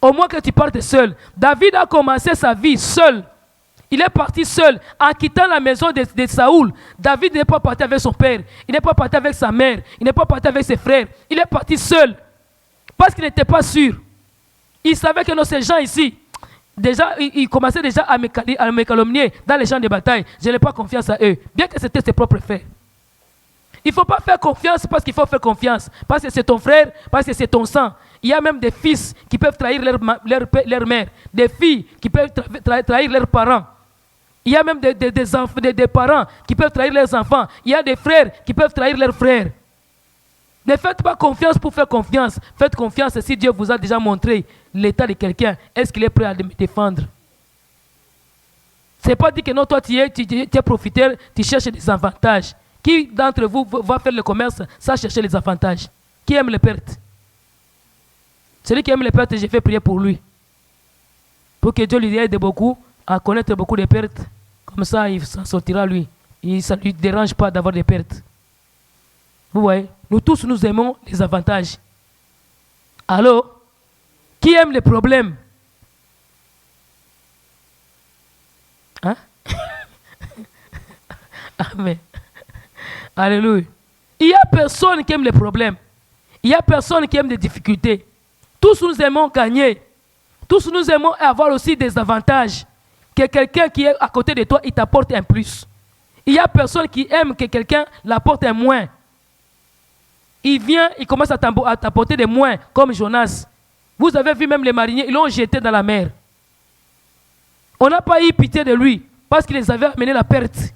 Au moins que tu partes seul. David a commencé sa vie seul. Il est parti seul en quittant la maison de Saoul. David n'est pas parti avec son père. Il n'est pas parti avec sa mère. Il n'est pas parti avec ses frères. Il est parti seul. Parce qu'il n'était pas sûr. Il savait que ces gens ici, déjà, ils commençaient déjà à me calomnier dans les champs de bataille. Je n'ai pas confiance à eux, bien que c'était ses propres frères. Il ne faut pas faire confiance parce qu'il faut faire confiance. Parce que c'est ton frère, parce que c'est ton sang. Il y a même des fils qui peuvent trahir leur mère. Des filles qui peuvent trahir leurs parents. Il y a même des parents qui peuvent trahir leurs enfants. Il y a des frères qui peuvent trahir leurs frères. Ne faites pas confiance pour faire confiance. Faites confiance si Dieu vous a déjà montré l'état de quelqu'un. Est-ce qu'il est prêt à me défendre? Ce n'est pas dit que non, toi tu es profiteur, tu cherches des avantages. Qui d'entre vous va faire le commerce sans chercher les avantages? Qui aime les pertes? Celui qui aime les pertes, je vais prier pour lui. Pour que Dieu lui aide beaucoup à connaître beaucoup de pertes. Comme ça, il s'en sortira lui. Ça ne lui dérange pas d'avoir des pertes. Vous voyez, nous tous, nous aimons les avantages. Alors, qui aime les problèmes? Hein? Amen. Alléluia. Il n'y a personne qui aime les problèmes. Il n'y a personne qui aime les difficultés. Tous nous aimons gagner. Tous nous aimons avoir aussi des avantages. Que quelqu'un qui est à côté de toi, il t'apporte un plus. Il n'y a personne qui aime que quelqu'un l'apporte un moins. Il vient, il commence à t'apporter des moins, comme Jonas. Vous avez vu même les mariniers, ils l'ont jeté dans la mer. On n'a pas eu pitié de lui, parce qu'il les avait amené la perte.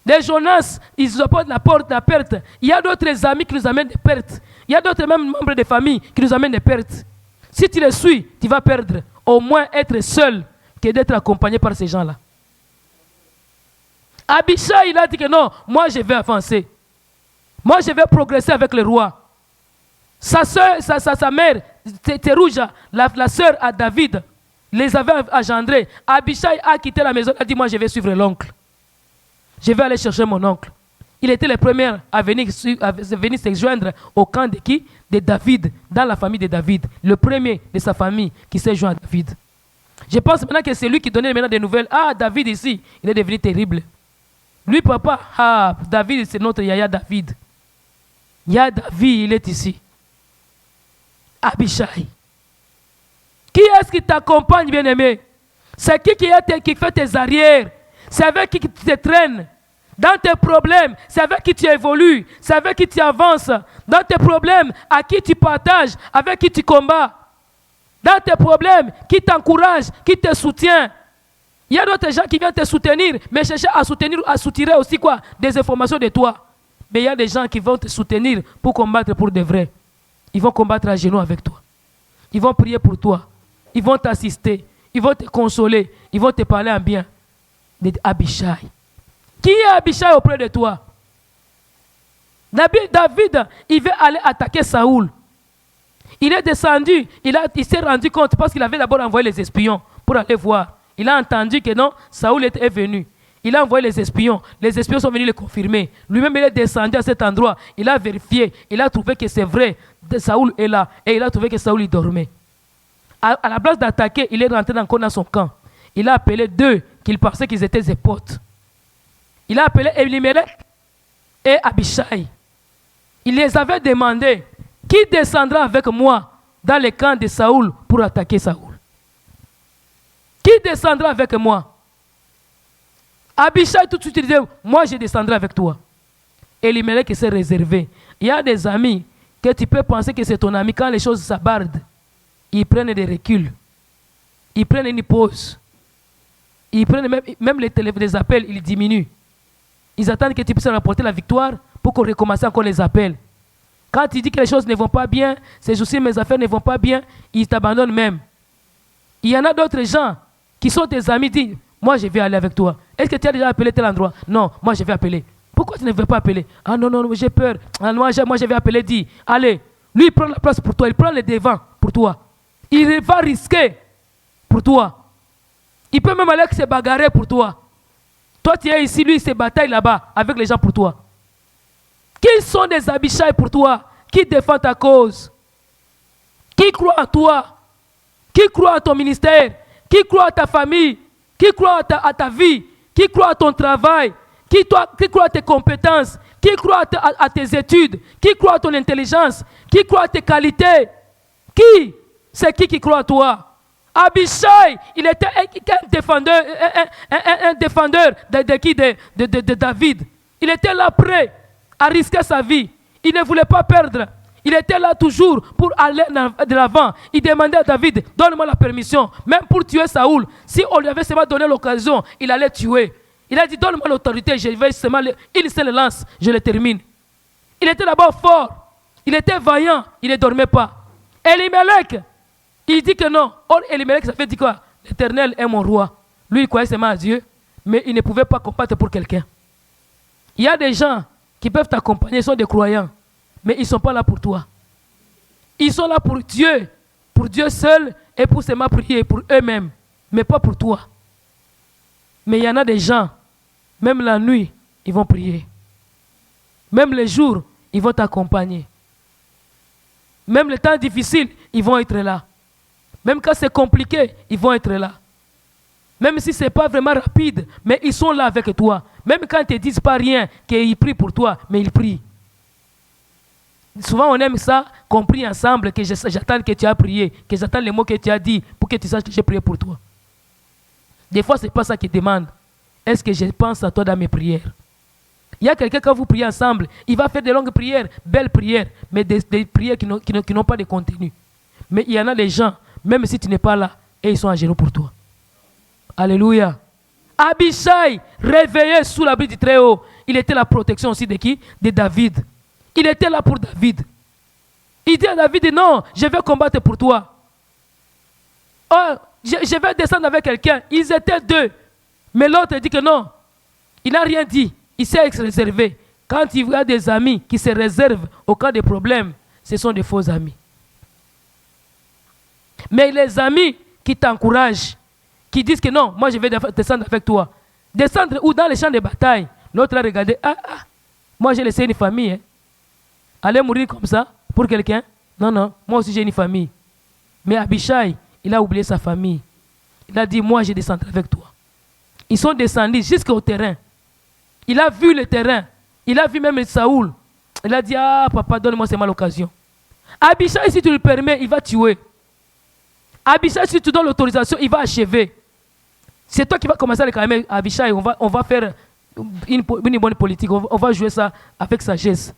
Les Jonas, ils nous apportent la perte. Il y a d'autres amis qui nous amènent des pertes. Il y a d'autres même membres de famille qui nous amènent des pertes. Si tu les suis, tu vas perdre. Au moins être seul que d'être accompagné par ces gens-là. Abishai, il a dit que non, moi je vais avancer. Moi je vais progresser avec le roi. Sa mère, Terouja, la sœur à David, les avait engendrés. Abishai a quitté la maison, il a dit moi je vais suivre l'oncle. Je vais aller chercher mon oncle. Il était le premier à venir se joindre au camp de qui? De David, dans la famille de David. Le premier de sa famille qui s'est joint à David. Je pense maintenant que c'est lui qui donnait maintenant des nouvelles. Ah, David ici, il est devenu terrible. Lui, papa, ah, David, c'est notre Yaya David. Yaya David, il est ici. Abishai. Qui est-ce qui t'accompagne, bien-aimé? C'est qui fait tes arrières? C'est avec qui tu te traînes? Dans tes problèmes, c'est avec qui tu évolues, c'est avec qui tu avances. Dans tes problèmes, à qui tu partages, avec qui tu combats. Dans tes problèmes, qui t'encourage, qui te soutient. Il y a d'autres gens qui viennent te soutenir, mais chercher à soutirer aussi quoi? Des informations de toi. Mais il y a des gens qui vont te soutenir pour combattre pour de vrai. Ils vont combattre à genoux avec toi. Ils vont prier pour toi. Ils vont t'assister. Ils vont te consoler. Ils vont te parler en bien. Abishai. Qui est Abishai auprès de toi? David, il veut aller attaquer Saoul. Il est descendu, il s'est rendu compte parce qu'il avait d'abord envoyé les espions pour aller voir. Il a entendu que non, Saoul est venu. Il a envoyé les espions sont venus le confirmer. Lui-même, il est descendu à cet endroit, il a vérifié, il a trouvé que c'est vrai, Saoul est là, et il a trouvé que Saoul y dormait. À la place d'attaquer, il est rentré encore dans son camp. Il a appelé deux qu'il pensait qu'ils étaient ses potes. Il a appelé Elimelech et Abishai. Il les avait demandé, qui descendra avec moi dans le camp de Saoul pour attaquer Saoul? Qui descendra avec moi? Abishai tout de suite disait, moi je descendrai avec toi. Elimelech s'est réservé. Il y a des amis que tu peux penser que c'est ton ami. Quand les choses s'abardent, ils prennent des reculs. Ils prennent une pause. Ils prennent même les appels, ils diminuent. Ils attendent que tu puisses rapporter la victoire pour qu'on recommence encore les appels. Quand tu dis que les choses ne vont pas bien, ces jours-ci mes affaires ne vont pas bien, ils t'abandonnent même. Il y en a d'autres gens qui sont tes amis, disent, moi je vais aller avec toi. Est-ce que tu as déjà appelé tel endroit? Non, moi je vais appeler. Pourquoi tu ne veux pas appeler? Ah non, j'ai peur. Ah, moi je vais appeler, dis, allez. Lui il prend la place pour toi, il prend le devant pour toi. Il va risquer pour toi. Il peut même aller se bagarrer pour toi. Toi tu es ici, lui il se bataille là-bas avec les gens pour toi. Qui sont des Abishai pour toi? Qui défend ta cause? Qui croit à toi? Qui croit à ton ministère? Qui croit à ta famille? Qui croit à ta vie? Qui croit à ton travail? Qui croit à tes compétences? Qui croit à tes études? Qui croit à ton intelligence? Qui croit à tes qualités? Qui? C'est qui croit à toi? Abishai, il était un défendeur de David. Il était là prêt à risquer sa vie. Il ne voulait pas perdre. Il était là toujours pour aller de l'avant. Il demandait à David, donne-moi la permission, même pour tuer Saoul. Si on lui avait seulement donné l'occasion, il allait tuer. Il a dit, donne-moi l'autorité, je vais seulement une seule lance, je le termine. Il était d'abord fort, il était vaillant, il ne dormait pas. Elimelech, il dit que non. Or, Elimelech, ça fait dire quoi? L'Éternel est mon roi. Lui, il croyait seulement à Dieu, mais il ne pouvait pas combattre pour quelqu'un. Il y a des gens qui peuvent t'accompagner, ils sont des croyants, mais ils ne sont pas là pour toi. Ils sont là pour Dieu seul et pour seulement prier pour eux-mêmes, mais pas pour toi. Mais il y en a des gens, même la nuit, ils vont prier. Même les jours, ils vont t'accompagner. Même les temps difficiles, ils vont être là. Même quand c'est compliqué, ils vont être là. Même si ce n'est pas vraiment rapide, mais ils sont là avec toi. Même quand ils ne te disent pas rien, qu'ils prient pour toi, mais ils prient. Souvent, on aime ça, qu'on prie ensemble, que j'attends que tu as prié, que j'attends les mots que tu as dit pour que tu saches que j'ai prié pour toi. Des fois, ce n'est pas ça qu'ils demandent. Est-ce que je pense à toi dans mes prières? Il y a quelqu'un, quand vous priez ensemble, il va faire des longues prières, belles prières, mais des prières qui n'ont pas de contenu. Mais il y en a des gens, même si tu n'es pas là, et ils sont à genoux pour toi. Alléluia. Abishai, réveillé sous l'abri du Très-Haut, il était la protection aussi de qui? De David. Il était là pour David. Il dit à David, non, je vais combattre pour toi. Oh, je vais descendre avec quelqu'un. Ils étaient deux. Mais l'autre dit que non. Il n'a rien dit. Il s'est réservé. Quand il y a des amis qui se réservent au cas des problèmes, ce sont des faux amis. Mais les amis qui t'encouragent, qui disent que non, moi je vais descendre avec toi. Descendre ou dans les champs de bataille. L'autre a regardé, moi j'ai laissé une famille. Hein. Aller mourir comme ça pour quelqu'un? Non, non, moi aussi j'ai une famille. Mais Abishai, il a oublié sa famille. Il a dit, moi je descendrai avec toi. Ils sont descendus jusqu'au terrain. Il a vu le terrain. Il a vu même Saoul. Il a dit, papa, donne-moi seulement l'occasion. Abishai, si tu le permets, il va tuer. Abishai, si tu donnes l'autorisation, il va achever. C'est toi qui vas commencer à le calmer, Abishai. On va faire une bonne politique. On va jouer ça avec sagesse.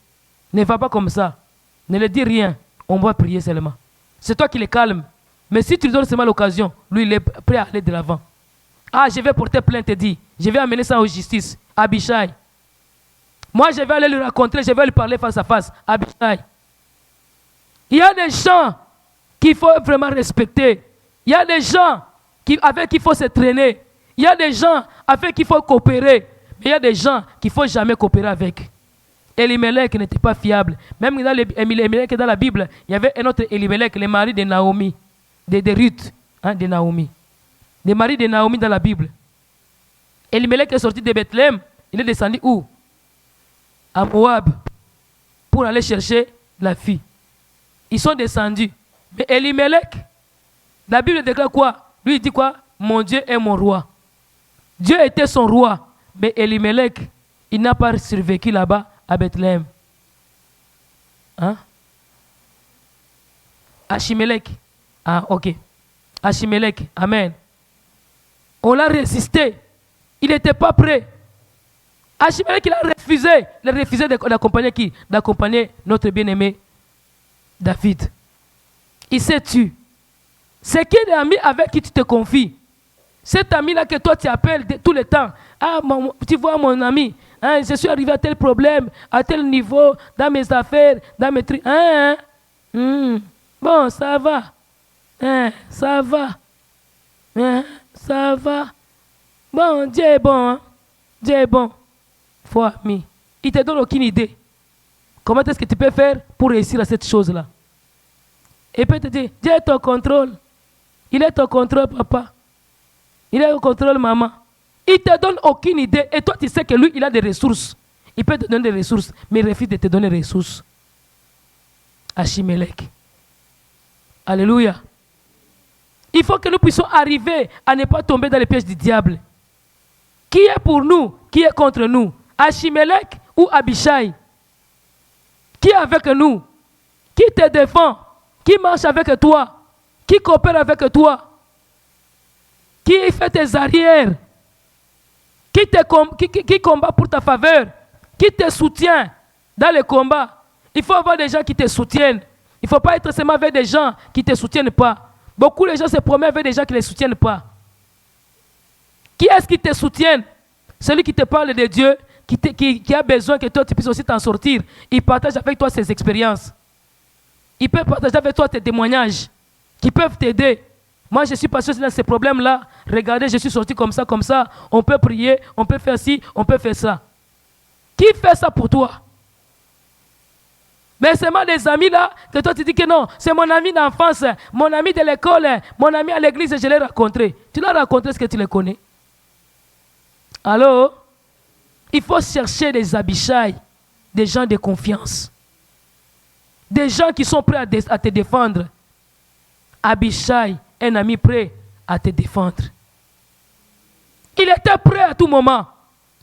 Ne va pas comme ça. Ne le dis rien. On va prier seulement. C'est toi qui le calmes. Mais si tu lui donnes seulement l'occasion, lui, il est prêt à aller de l'avant. Je vais porter plainte, dit. Je vais amener ça en justice. Abishai. Moi, je vais aller lui rencontrer, je vais lui parler face à face. Abishai. Il y a des gens qu'il faut vraiment respecter. Il y a des gens avec qui il faut se traîner. Il y a des gens avec qui il faut coopérer. Mais il y a des gens qu'il ne faut jamais coopérer avec. Elimelech n'était pas fiable. Même dans Elimelech, dans la Bible, il y avait un autre Elimelech, le mari de Naomi, de Ruth, de Naomi. Le mari de Naomi dans la Bible. Elimelech est sorti de Bethléem. Il est descendu où? À Moab. Pour aller chercher la fille. Ils sont descendus. Mais Elimelech, la Bible déclare quoi? Lui, il dit quoi? Mon Dieu est mon roi. Dieu était son roi. Mais Elimelech, il n'a pas survécu là-bas à Bethléem. Achimelech. Ok. Achimelech. Amen. On l'a résisté. Il n'était pas prêt. Achimelech, il a refusé. Il a refusé d'accompagner qui? D'accompagner notre bien-aimé David. Il s'est tué. C'est qui l'ami avec qui tu te confies? Cet ami-là que toi tu appelles tout le temps. Tu vois mon ami, je suis arrivé à tel problème, à tel niveau, dans mes affaires, dans mes trucs. Bon, ça va. Ça va. Ça va. Bon, Dieu est bon. Hein? Dieu est bon. Faut ami. Il ne te donne aucune idée. Comment est-ce que tu peux faire pour réussir à cette chose-là? Et peut te dire, Dieu est au contrôle. Il est au contrôle, papa. Il est au contrôle, maman. Il ne te donne aucune idée. Et toi, tu sais que lui, il a des ressources. Il peut te donner des ressources, mais il refuse de te donner des ressources. Achimelech. Alléluia. Il faut que nous puissions arriver à ne pas tomber dans les pièges du diable. Qui est pour nous? Qui est contre nous? Achimelech ou Abishai? Qui est avec nous? Qui te défend? Qui marche avec toi? Qui coopère avec toi? Qui fait tes arrières? Qui combat pour ta faveur? Qui te soutient dans le combat? Il faut avoir des gens qui te soutiennent. Il ne faut pas être seulement avec des gens qui ne te soutiennent pas. Beaucoup de gens se promènent avec des gens qui ne les soutiennent pas. Qui est-ce qui te soutient? Celui qui te parle de Dieu, qui a besoin que toi tu puisses aussi t'en sortir. Il partage avec toi ses expériences. Il peut partager avec toi tes témoignages qui peuvent t'aider. Moi, je suis passé dans ces problèmes-là. Regardez, je suis sorti comme ça, comme ça. On peut prier, on peut faire ci, on peut faire ça. Qui fait ça pour toi? Mais c'est moi des amis là, que toi tu dis que non, c'est mon ami d'enfance, mon ami de l'école, mon ami à l'église, je l'ai rencontré. Tu l'as rencontré, est-ce que tu le connais? Allô? Il faut chercher des Abishai, des gens de confiance. Des gens qui sont prêts à te défendre. Abishai, un ami prêt à te défendre. Il était prêt à tout moment.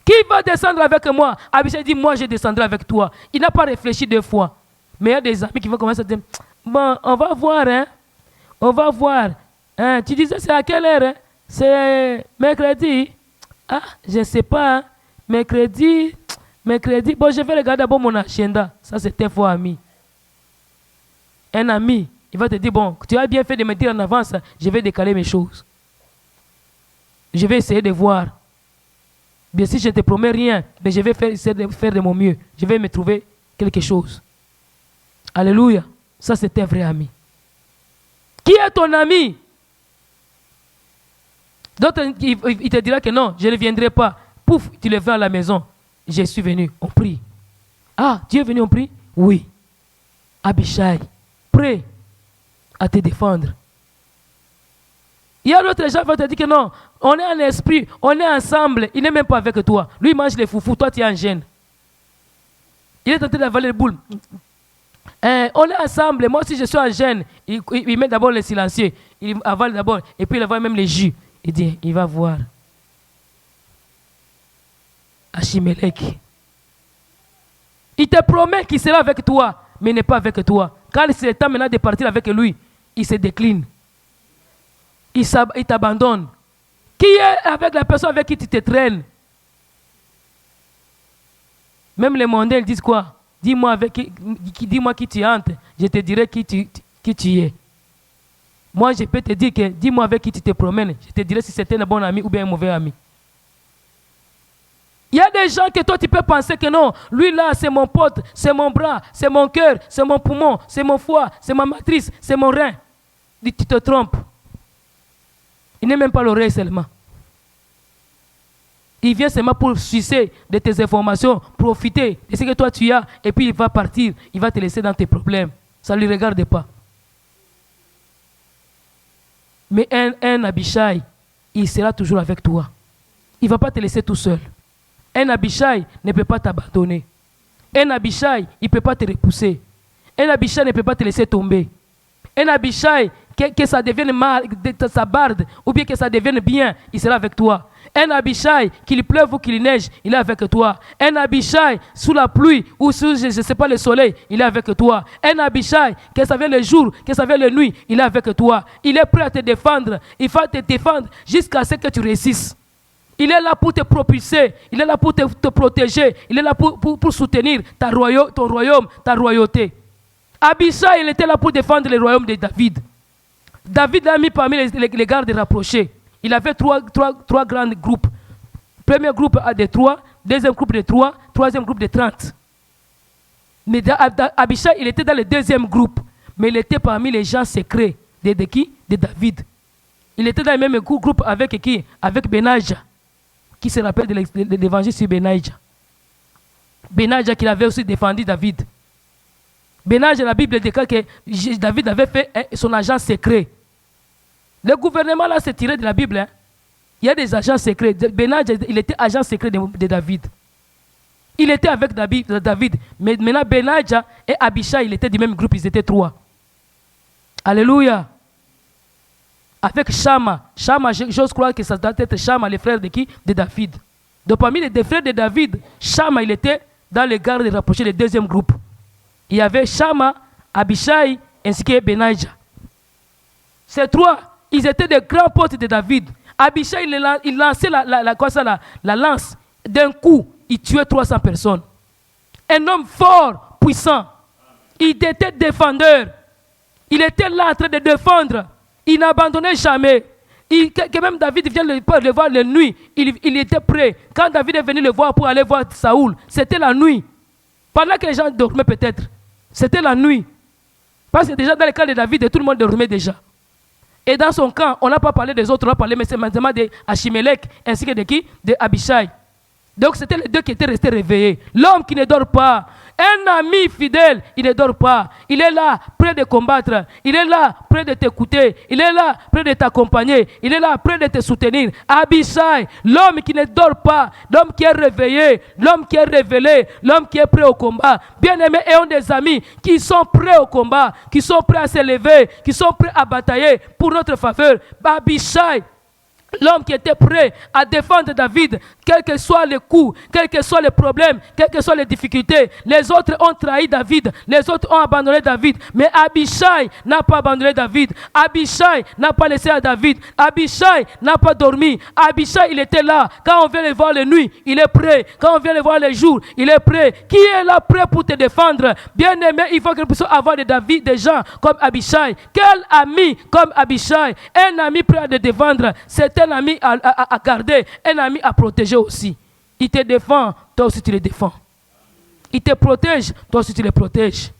Qui va descendre avec moi? Abishai dit, moi je descendrai avec toi. Il n'a pas réfléchi 2 fois. Mais il y a des amis qui vont commencer à dire, bon, on va voir, hein. On va voir. Hein? Tu disais, c'est à quelle heure? Hein? C'est mercredi. Ah, je ne sais pas. Hein? Mercredi. Bon, je vais regarder d'abord mon agenda. Ça, c'est un faux ami. Un ami, il va te dire, bon, tu as bien fait de me dire en avance, je vais décaler mes choses. Je vais essayer de voir. Bien sûr, je ne te promets rien, mais je vais essayer de faire de mon mieux. Je vais me trouver quelque chose. Alléluia. Ça, c'est un vrai ami. Qui est ton ami? D'autres, il te dira que non, je ne viendrai pas. Pouf, tu le vois à la maison. Je suis venu, on prie. Ah, tu es venu, on prie? Oui. Abishai, prêt à te défendre. Il y a d'autres gens qui vont te dire que non, on est en esprit, on est ensemble, il n'est même pas avec toi. Lui, il mange les foufous, toi, tu es en gêne. Il est en train d'avaler les boules. On est ensemble, moi aussi je suis en gêne. Il met d'abord le silencieux, il avale d'abord, et puis il avale même les jus. Il dit, il va voir. Achimelech. Il te promet qu'il sera avec toi, mais il n'est pas avec toi. Quand c'est le temps maintenant de partir avec lui, il se décline. Il t'abandonne. Qui est avec la personne avec qui tu te traînes? Même les mondains disent quoi? Dis-moi qui tu entres, je te dirai qui tu es. Moi, je peux te dire que dis-moi avec qui tu te promènes, je te dirai si c'est un bon ami ou bien un mauvais ami. Il y a des gens que toi tu peux penser que non, lui là c'est mon pote, c'est mon bras, c'est mon cœur, c'est mon poumon, c'est mon foie, c'est ma matrice, c'est mon rein. Tu te trompes. Il n'est même pas l'oreille seulement. Il vient seulement pour sucer de tes informations, profiter de ce que toi tu as, et puis il va partir, il va te laisser dans tes problèmes. Ça ne lui regarde pas. Mais un Abishai, il sera toujours avec toi. Il ne va pas te laisser tout seul. Un Abishai ne peut pas t'abandonner. Un Abishai, il ne peut pas te repousser. Un Abishai ne peut pas te laisser tomber. Un Abishai, que ça devienne mal, que ça barde, ou bien que ça devienne bien, il sera avec toi. Un Abishai, qu'il pleuve ou qu'il neige, il est avec toi. Un Abishai, sous la pluie ou sous, je ne sais pas, le soleil, il est avec toi. Un Abishai, que ça vienne le jour, que ça vienne la nuit, il est avec toi. Il est prêt à te défendre. Il va te défendre jusqu'à ce que tu réussisses. Il est là pour te propulser, il est là pour te protéger, il est là pour soutenir ton royaume, ta royauté. Abishai, il était là pour défendre le royaume de David. David l'a mis parmi les gardes rapprochés. Il avait trois grands groupes. Premier groupe de 3, deuxième groupe de 3, troisième groupe de 30. Mais Abishai, il était dans le deuxième groupe, mais il était parmi les gens secrets de qui? De David. Il était dans le même groupe avec qui? Avec Benaja. Qui se rappelle de l'évangile sur Benaja. Benaja qui avait aussi défendu David. Benaja, la Bible déclare que David avait fait son agent secret. Le gouvernement là s'est tiré de la Bible. Hein. Il y a des agents secrets. Benaja, il était agent secret de David. Il était avec David. Mais maintenant, Benaja et Abishai, il était du même groupe, ils étaient 3. Alléluia. Avec Shama. Shama, j'ose croire que ça doit être Shama, le frère de qui? De David. Donc parmi les frères de David, Shama, il était dans les gardes rapprochés du deuxième groupe. Il y avait Shama, Abishai, ainsi que Benaja. Ces 3, ils étaient des grands potes de David. Abishai, il lançait la lance. D'un coup, il tuait 300 personnes. Un homme fort, puissant. Il était défendeur. Il était là en train de défendre. Il n'abandonnait jamais. Que même David vient le voir la nuit, il était prêt. Quand David est venu le voir pour aller voir Saoul, c'était la nuit. Pendant que les gens dormaient peut-être, c'était la nuit. Parce que déjà dans le camp de David, tout le monde dormait déjà. Et dans son camp, on n'a pas parlé des autres, on a parlé mais c'est maintenant d'Achimelech ainsi que de qui? De Abishai. Donc c'était les deux qui étaient restés réveillés. L'homme qui ne dort pas. Un ami fidèle, il ne dort pas. Il est là, prêt de combattre. Il est là, prêt de t'écouter. Il est là, prêt de t'accompagner. Il est là, prêt de te soutenir. Abishai, l'homme qui ne dort pas. L'homme qui est réveillé. L'homme qui est révélé. L'homme qui est prêt au combat. Bien-aimés, ayons des amis qui sont prêts au combat. Qui sont prêts à se lever. Qui sont prêts à batailler pour notre faveur. Abishai, l'homme qui était prêt à défendre David, quels que soient les coups, quels que soient les problèmes, quelles que soient les difficultés. Les autres ont trahi David, les autres ont abandonné David. Mais Abishai n'a pas abandonné David. Abishai n'a pas laissé à David. Abishai n'a pas dormi. Abishai, il était là. Quand on vient le voir les nuits, il est prêt. Quand on vient le voir les jours, il est prêt. Qui est là prêt pour te défendre? Bien aimé, il faut que nous puissions avoir des gens comme Abishai. Quel ami comme Abishai? Un ami prêt à te défendre. C'est un ami à garder, un ami à protéger aussi. Il te défend, toi aussi tu le défends. Il te protège, toi aussi tu le protèges.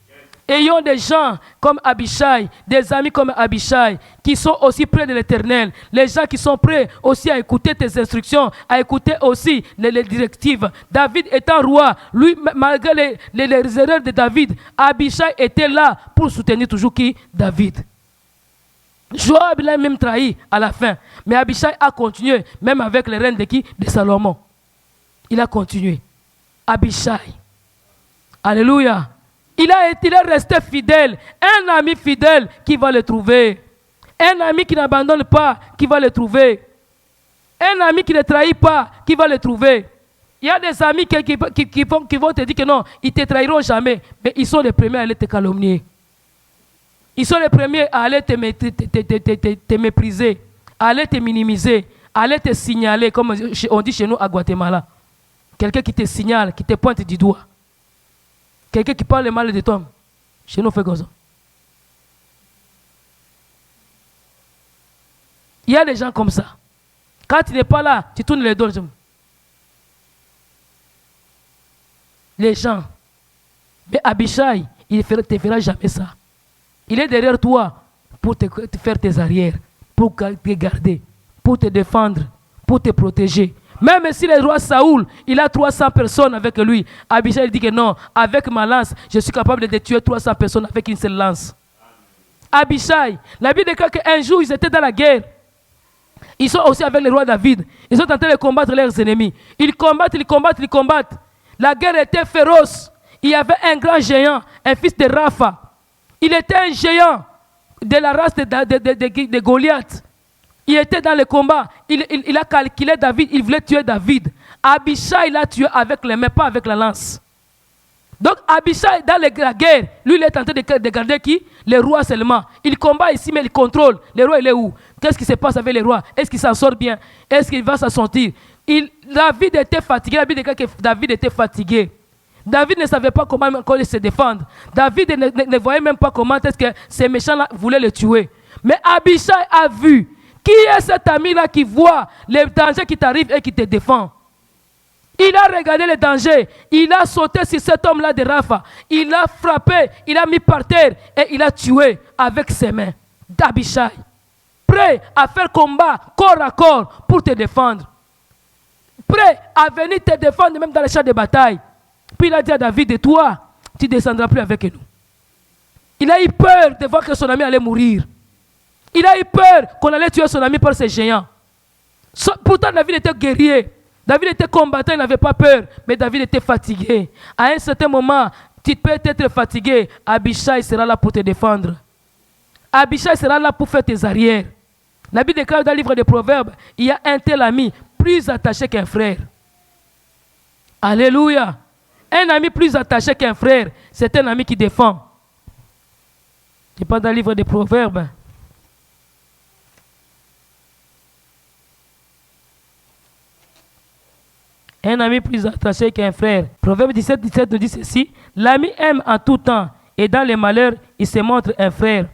Ayons des gens comme Abishai, des amis comme Abishai, qui sont aussi près de l'Éternel. Les gens qui sont prêts aussi à écouter tes instructions, à écouter aussi les directives. David étant roi, lui, malgré les erreurs de David, Abishai était là pour soutenir toujours qui? David. Joab l'a même trahi à la fin. Mais Abishai a continué, même avec les reines de qui? De Salomon. Il a continué. Abishai. Alléluia. Il est resté fidèle. Un ami fidèle qui va le trouver. Un ami qui n'abandonne pas, qui va le trouver. Un ami qui ne trahit pas, qui va le trouver. Il y a des amis qui vont te dire que non, ils ne te trahiront jamais. Mais ils sont les premiers à aller te calomnier. Ils sont les premiers à aller te mépriser, à aller te minimiser, à aller te signaler, comme on dit chez nous à Guatemala. Quelqu'un qui te signale, qui te pointe du doigt. Quelqu'un qui parle mal de toi. Chez nous, on fait comme ça. Il y a des gens comme ça. Quand tu n'es pas là, tu tournes les dos. Les gens. Mais Abishai, il ne te fera jamais ça. Il est derrière toi pour te faire tes arrières, pour te garder, pour te défendre, pour te protéger. Même si le roi Saoul, il a 300 personnes avec lui, Abishai dit que non, avec ma lance, je suis capable de tuer 300 personnes avec une seule lance. Abishai, la Bible déclare qu'un jour, ils étaient dans la guerre. Ils sont aussi avec le roi David. Ils sont en train de combattre leurs ennemis. Ils combattent. La guerre était féroce. Il y avait un grand géant, un fils de Rapha. Il était un géant de la race de Goliath. Il était dans le combat. Il a calculé David. Il voulait tuer David. Abishai l'a tué avec les mains, pas avec la lance. Donc Abishai, dans la guerre, lui, il est en train de garder qui? Le roi seulement. Il combat ici, mais il contrôle. Le roi, il est où? Qu'est-ce qui se passe avec le roi? Est-ce qu'il s'en sort bien? Est-ce qu'il va s'en sortir? David était fatigué. La Bible dit que David était fatigué. David ne savait pas comment se défendre. David ne voyait même pas comment est-ce que ces méchants-là voulaient le tuer. Mais Abishai a vu. Qui est cet ami-là qui voit les dangers qui t'arrivent et qui te défend? Il a regardé les dangers. Il a sauté sur cet homme-là de Rapha. Il l'a frappé. Il l'a mis par terre. Et il a tué avec ses mains. D'Abishai. Prêt à faire combat corps à corps pour te défendre. Prêt à venir te défendre même dans les champs de bataille. Puis il a dit à David, et toi, tu ne descendras plus avec nous. Il a eu peur de voir que son ami allait mourir. Il a eu peur qu'on allait tuer son ami par ces géants. Pourtant, David était guerrier. David était combattant, il n'avait pas peur. Mais David était fatigué. À un certain moment, tu peux être fatigué. Abishai sera là pour te défendre. Abishai sera là pour faire tes arrières. La Bible déclare dans le livre des Proverbes, il y a un tel ami plus attaché qu'un frère. Alléluia. Un ami plus attaché qu'un frère, c'est un ami qui défend. Je parle dans le livre des Proverbes. Un ami plus attaché qu'un frère. Proverbe 17 nous dit ceci. L'ami aime en tout temps et dans les malheurs, il se montre un frère.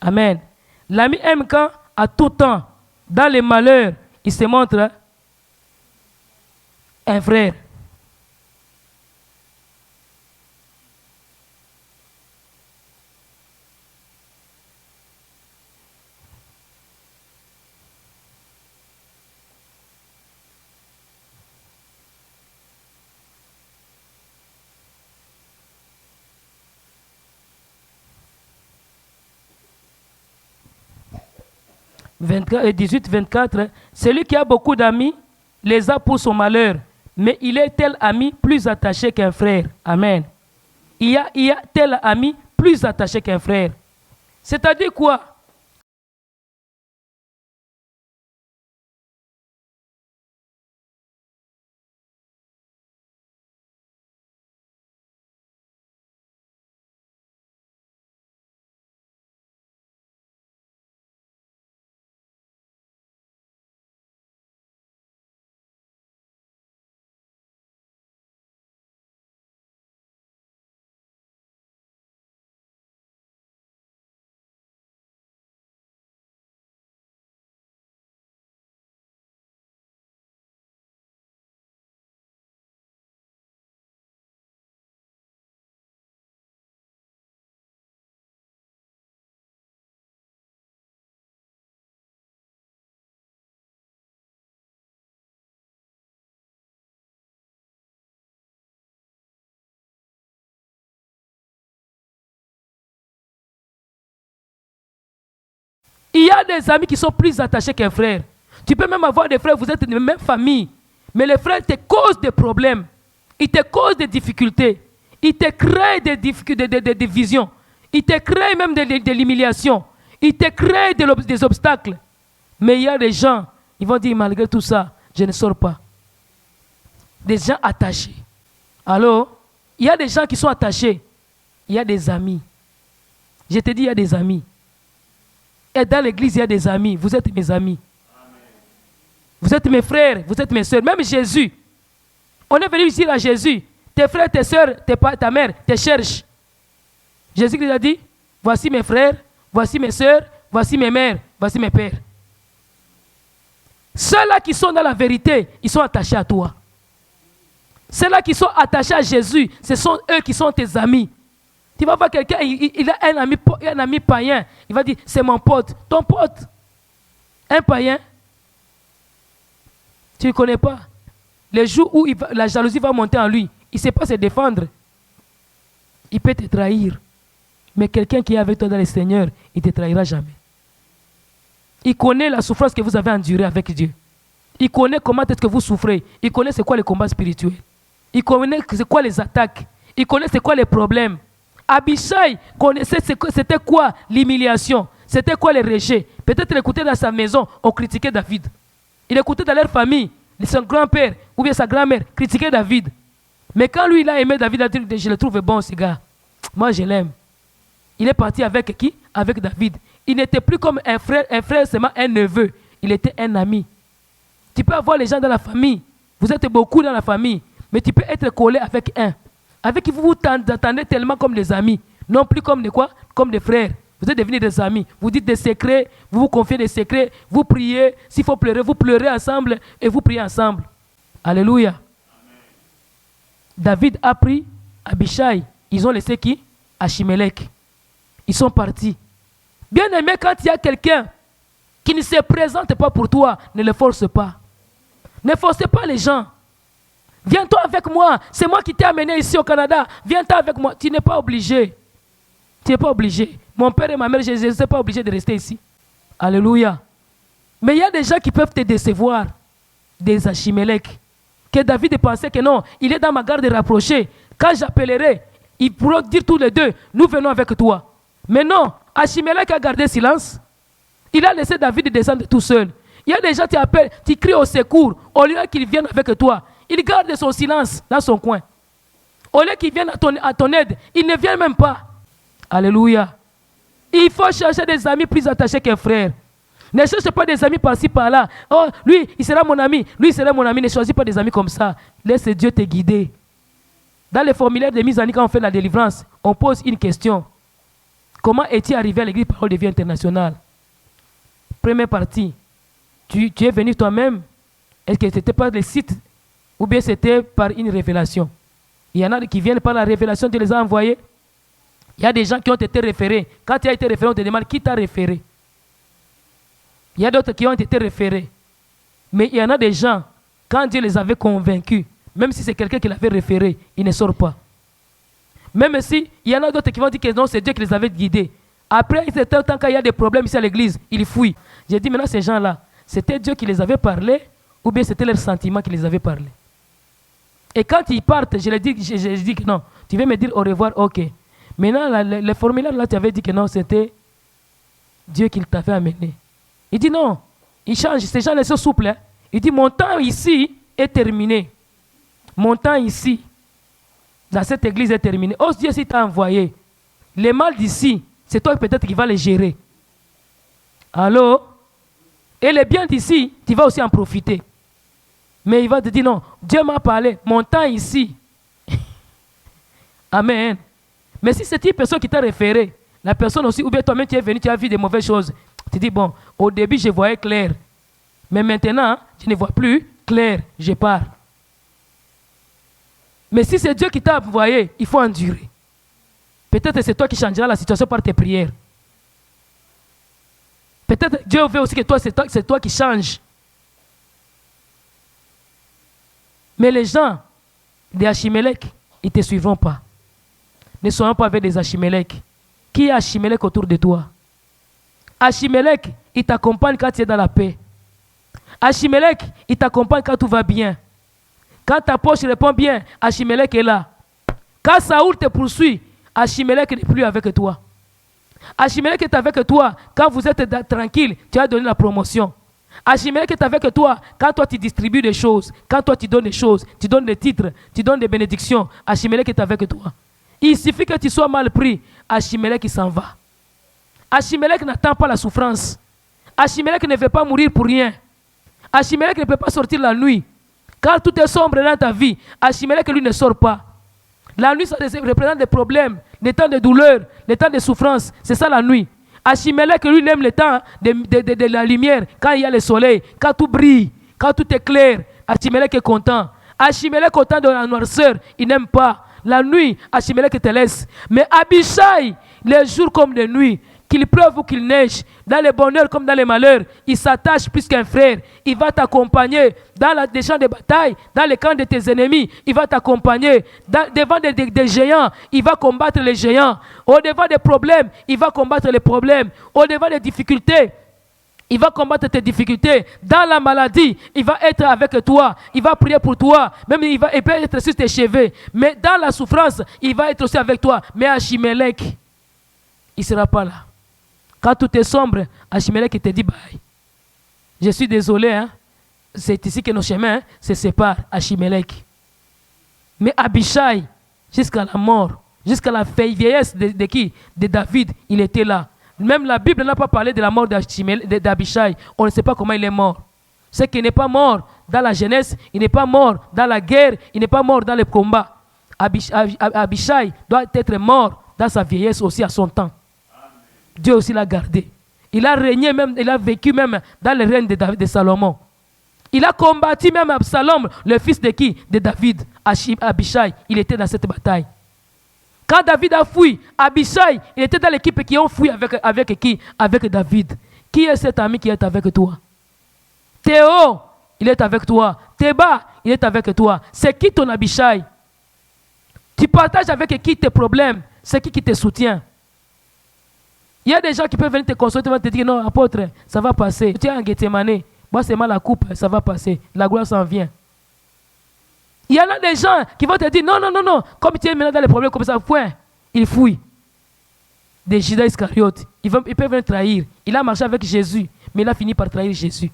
Amen. L'ami aime quand, à tout temps, dans les malheurs, il se montre un frère. Et 18, 24, celui qui a beaucoup d'amis les a pour son malheur, mais il est tel ami plus attaché qu'un frère. Amen. Il y a tel ami plus attaché qu'un frère. C'est-à-dire quoi? Il y a des amis qui sont plus attachés qu'un frère. Tu peux même avoir des frères, vous êtes de la même famille, mais les frères te causent des problèmes. Ils te causent des difficultés. Ils te créent des difficultés, des divisions. Ils te créent même de l'humiliation. Ils te créent des obstacles. Mais il y a des gens, ils vont dire, malgré tout ça, je ne sors pas. Des gens attachés. Alors, il y a des gens qui sont attachés. Il y a des amis. Je te dis, il y a des amis. Et dans l'église, il y a des amis. Vous êtes mes amis. Amen. Vous êtes mes frères, vous êtes mes soeurs. Même Jésus. On est venu ici à Jésus. Tes frères, tes soeurs, ta mère te cherchent. Jésus lui a dit, voici mes frères, voici mes soeurs, voici mes mères, voici mes pères. Ceux-là qui sont dans la vérité, ils sont attachés à toi. Ceux-là qui sont attachés à Jésus, ce sont eux qui sont tes amis. Tu vas voir quelqu'un, il a un ami païen. Il va dire, c'est mon pote. Ton pote. Un païen. Tu ne connais pas. Les jours où la jalousie va monter en lui, il ne sait pas se défendre. Il peut te trahir. Mais quelqu'un qui est avec toi dans le Seigneur, il ne te trahira jamais. Il connaît la souffrance que vous avez endurée avec Dieu. Il connaît comment est-ce que vous souffrez. Il connaît c'est quoi les combats spirituels. Il connaît c'est quoi les attaques. Il connaît c'est quoi les problèmes. Abishai connaissait c'était quoi l'humiliation, c'était quoi les rejets. Peut-être il écoutait dans sa maison, on critiquait David. Il écoutait dans leur famille, son grand-père ou bien sa grand-mère critiquait David. Mais quand lui il a aimé David, il a dit, je le trouve bon ce gars. Moi je l'aime. Il est parti avec qui? Avec David. Il n'était plus comme un frère seulement un neveu. Il était un ami. Tu peux avoir les gens dans la famille. Vous êtes beaucoup dans la famille. Mais tu peux être collé avec un. Avec qui vous vous attendez tellement comme des amis. Non plus comme des quoi? Comme des frères. Vous êtes devenus des amis. Vous dites des secrets. Vous vous confiez des secrets. Vous priez. S'il faut pleurer, vous pleurez ensemble. Et vous priez ensemble. Alléluia. Amen. David a pris Abishai. Ils ont laissé qui? Achimelech. Ils sont partis. Bien aimé, quand il y a quelqu'un qui ne se présente pas pour toi, ne le force pas. Ne forcez pas les gens. Viens-toi avec moi. C'est moi qui t'ai amené ici au Canada. Viens-toi avec moi. Tu n'es pas obligé. Tu n'es pas obligé. Mon père et ma mère, je ne suis pas obligé de rester ici. Alléluia. Mais il y a des gens qui peuvent te décevoir. Des Achimelech. Que David pensait que non, il est dans ma garde rapprochée. Quand j'appellerai, ils pourront dire tous les deux, nous venons avec toi. Mais non, Achimelech a gardé silence. Il a laissé David descendre tout seul. Il y a des gens qui appellent, qui crient au secours, au lieu qu'ils viennent avec toi. Il garde son silence dans son coin. Au lieu qu'il vienne à ton aide, il ne vient même pas. Alléluia. Il faut chercher des amis plus attachés qu'un frère. Ne cherche pas des amis par-ci, par-là. Oh, lui, il sera mon ami. Lui, il sera mon ami. Ne choisis pas des amis comme ça. Laisse Dieu te guider. Dans les formulaires de mise en œuvre, quand on fait la délivrance, on pose une question. Comment es-tu arrivé à l'église Parole de Vie Internationale? Première partie. Tu es venu toi-même? Est-ce que c'était par le site ou bien c'était par une révélation? Il y en a qui viennent par la révélation, tu les as envoyés. Il y a des gens qui ont été référés. Quand tu as été référé, on te demande qui t'a référé. Il y a d'autres qui ont été référés. Mais il y en a des gens, quand Dieu les avait convaincus, même si c'est quelqu'un qui l'avait référé, il ne sort pas. Même si il y en a d'autres qui vont dire que non, c'est Dieu qui les avait guidés. Après un certain temps, quand il y a des problèmes ici à l'église, ils fuient. J'ai dit maintenant, ces gens-là, c'était Dieu qui les avait parlé ou bien c'était leurs sentiments qui les avait parlé. Et quand ils partent, je dis que non, tu veux me dire au revoir, ok. Maintenant, le formulaire là, tu avais dit que non, c'était Dieu qui t'avait amené. Il dit non, il change, ces gens-là sont souples. Hein. Il dit mon temps ici est terminé. Mon temps ici, dans cette église est terminé. Oh Dieu, si t'a envoyé, les mal d'ici, c'est toi peut-être qui vas les gérer. Allô? Et les biens d'ici, tu vas aussi en profiter. Mais il va te dire non, Dieu m'a parlé, mon temps ici. Amen. Mais si c'est une personne qui t'a référé, la personne aussi, ou bien toi-même tu es venu, tu as vu des mauvaises choses, tu dis bon, au début je voyais clair, mais maintenant je ne vois plus clair, je pars. Mais si c'est Dieu qui t'a envoyé, il faut endurer. Peut-être que c'est toi qui changeras la situation par tes prières. Peut-être que Dieu veut aussi que toi, c'est toi qui changes. Mais les gens des Achimelech, ils ne te suivront pas. Ne soyons pas avec des Achimelech. Qui est Achimelech autour de toi? Achimelech, il t'accompagne quand tu es dans la paix. Achimelech, il t'accompagne quand tout va bien. Quand ta poche répond bien, Achimelech est là. Quand Saoul te poursuit, Achimelech n'est plus avec toi. Achimelech est avec toi. Quand vous êtes tranquille, tu as donné la promotion. Achimelech est avec toi. Quand toi tu distribues des choses, quand toi tu donnes des choses, tu donnes des titres, tu donnes des bénédictions, Achimelech est avec toi. Il suffit que tu sois mal pris, Achimelech il s'en va. Achimelech n'attend pas la souffrance. Achimelech ne veut pas mourir pour rien. Achimelech ne peut pas sortir la nuit. Quand tout est sombre dans ta vie, Achimelech lui ne sort pas. La nuit, ça représente des problèmes, des temps de douleur, des temps de souffrance. C'est ça la nuit. Achimelech, lui, il aime le temps de la lumière, quand il y a le soleil, quand tout brille, quand tout est clair. Achimelech est content. Achimelech, au temps de la noirceur, il n'aime pas. La nuit, Achimelech te laisse. Mais Abishai, les jours comme les nuits, qu'il pleuve ou qu'il neige, dans les bonheurs comme dans les malheurs, il s'attache plus qu'un frère. Il va t'accompagner dans les champs de bataille, dans les camps de tes ennemis. Il va t'accompagner devant des géants. Il va combattre les géants. Au-devant des problèmes, il va combattre les problèmes. Au-devant des difficultés, il va combattre tes difficultés. Dans la maladie, il va être avec toi. Il va prier pour toi. Même il peut être sur tes cheveux. Mais dans la souffrance, il va être aussi avec toi. Mais Achimelech, il ne sera pas là. Quand tout est sombre, Achimelech te dit bye. Je suis désolé, hein? C'est ici que nos chemins se séparent, Achimelech. Mais Abishai, jusqu'à la mort, jusqu'à la vieillesse de qui? De David, il était là. Même la Bible n'a pas parlé de la mort d'Abishai. On ne sait pas comment il est mort. C'est qu'il n'est pas mort dans la jeunesse, il n'est pas mort dans la guerre, il n'est pas mort dans le combat. Abishai doit être mort dans sa vieillesse aussi à son temps. Dieu aussi l'a gardé. Il a régné même, il a vécu même dans le règne de Salomon. Il a combattu même Absalom, le fils de qui? De David. Abishai, il était dans cette bataille. Quand David a fui, Abishai, il était dans l'équipe qui ont fui avec qui? Avec David. Qui est cet ami qui est avec toi? Théo, il est avec toi. Théba, il est avec toi. C'est qui ton Abishai? Tu partages avec qui tes problèmes? C'est qui te soutient? Il y a des gens qui peuvent venir te consulter, vont te dire non, apôtre, ça va passer. Tu es en Gethsemane, moi c'est mal la coupe, ça va passer. La gloire s'en vient. Il y en a des gens qui vont te dire non, non, non, non, comme tu es maintenant dans les problèmes comme ça, point, il fouille. Des Judas Iscariote, ils peuvent venir trahir. Il a marché avec Jésus, mais il a fini par trahir Jésus.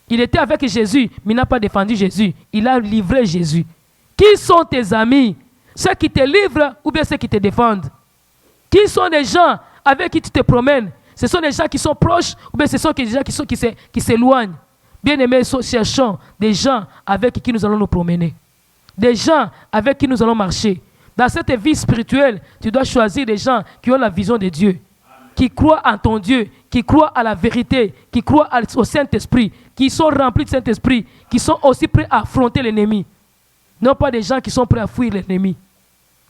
Il était avec Jésus, mais il n'a pas défendu Jésus. Il a livré Jésus. Qui sont tes amis? Ceux qui te livrent ou bien ceux qui te défendent? Qui sont les gens avec qui tu te promènes? Ce sont des gens qui sont proches ou bien ce sont des gens qui s'éloignent? Bien-aimés, cherchons des gens avec qui nous allons nous promener. Des gens avec qui nous allons marcher. Dans cette vie spirituelle, tu dois choisir des gens qui ont la vision de Dieu, qui croient en ton Dieu, qui croient à la vérité, qui croient au Saint-Esprit, qui sont remplis de Saint-Esprit, qui sont aussi prêts à affronter l'ennemi. Non pas des gens qui sont prêts à fuir l'ennemi.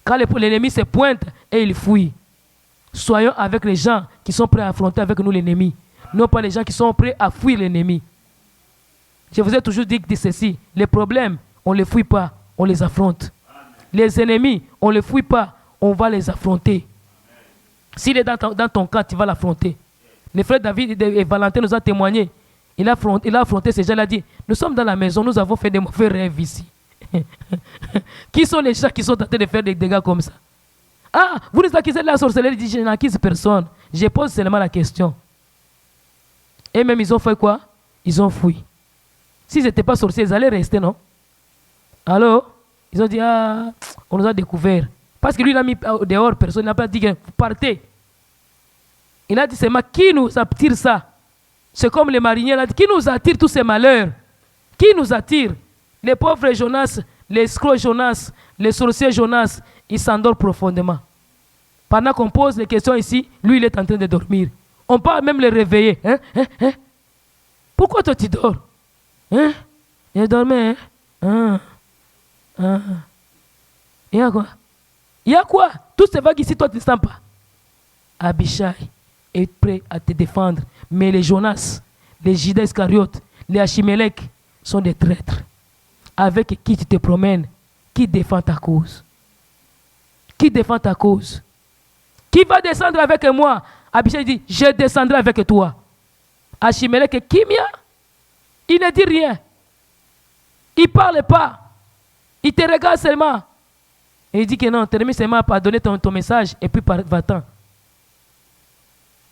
Quand l'ennemi se pointe et il fuit. Soyons avec les gens qui sont prêts à affronter avec nous l'ennemi. Non pas les gens qui sont prêts à fuir l'ennemi. Je vous ai toujours dit ceci. Les problèmes, on ne les fuit pas, on les affronte. Les ennemis, on ne les fuit pas, on va les affronter. S'il est dans ton cas, tu vas l'affronter. Le frère David et Valentin nous ont témoigné. Il a affronté ces gens, il a dit, nous sommes dans la maison, nous avons fait des mauvais rêves ici. Qui sont les gens qui sont tentés de faire des dégâts comme ça? Ah, vous nous accusez de la sorcellerie. Il dit, je n'accuse personne. Je pose seulement la question. Et même ils ont fait quoi? Ils ont fui. S'ils n'étaient pas sorciers, ils allaient rester, non? Alors, ils ont dit, ah, on nous a découvert. Parce que lui, il a mis dehors, personne n'a pas dit, vous partez. Il a dit seulement, qui nous attire ça? C'est comme les mariniers, il a dit, qui nous attire tous ces malheurs? Qui nous attire? Les pauvres Jonas, les escrocs Jonas, les sorciers Jonas, ils s'endorment profondément. Pendant qu'on pose les questions ici, lui, il est en train de dormir. On peut même le réveiller. Hein? Pourquoi toi tu dors? Hein? Il dormait. Hein? Il y a quoi? Il y a quoi? Tout ce vague ici, toi tu ne sens pas. Abishai est prêt à te défendre. Mais les Jonas, les Judas Iscariotes, les Achimelech sont des traîtres. Avec qui tu te promènes? Qui défend ta cause? Qui défend ta cause? Qui va descendre avec moi? Abishai dit, je descendrai avec toi. Achimelech et Kimia, il ne dit rien. Il ne parle pas. Il te regarde seulement. Et il dit que non, termine seulement à donner ton message et puis va-t'en.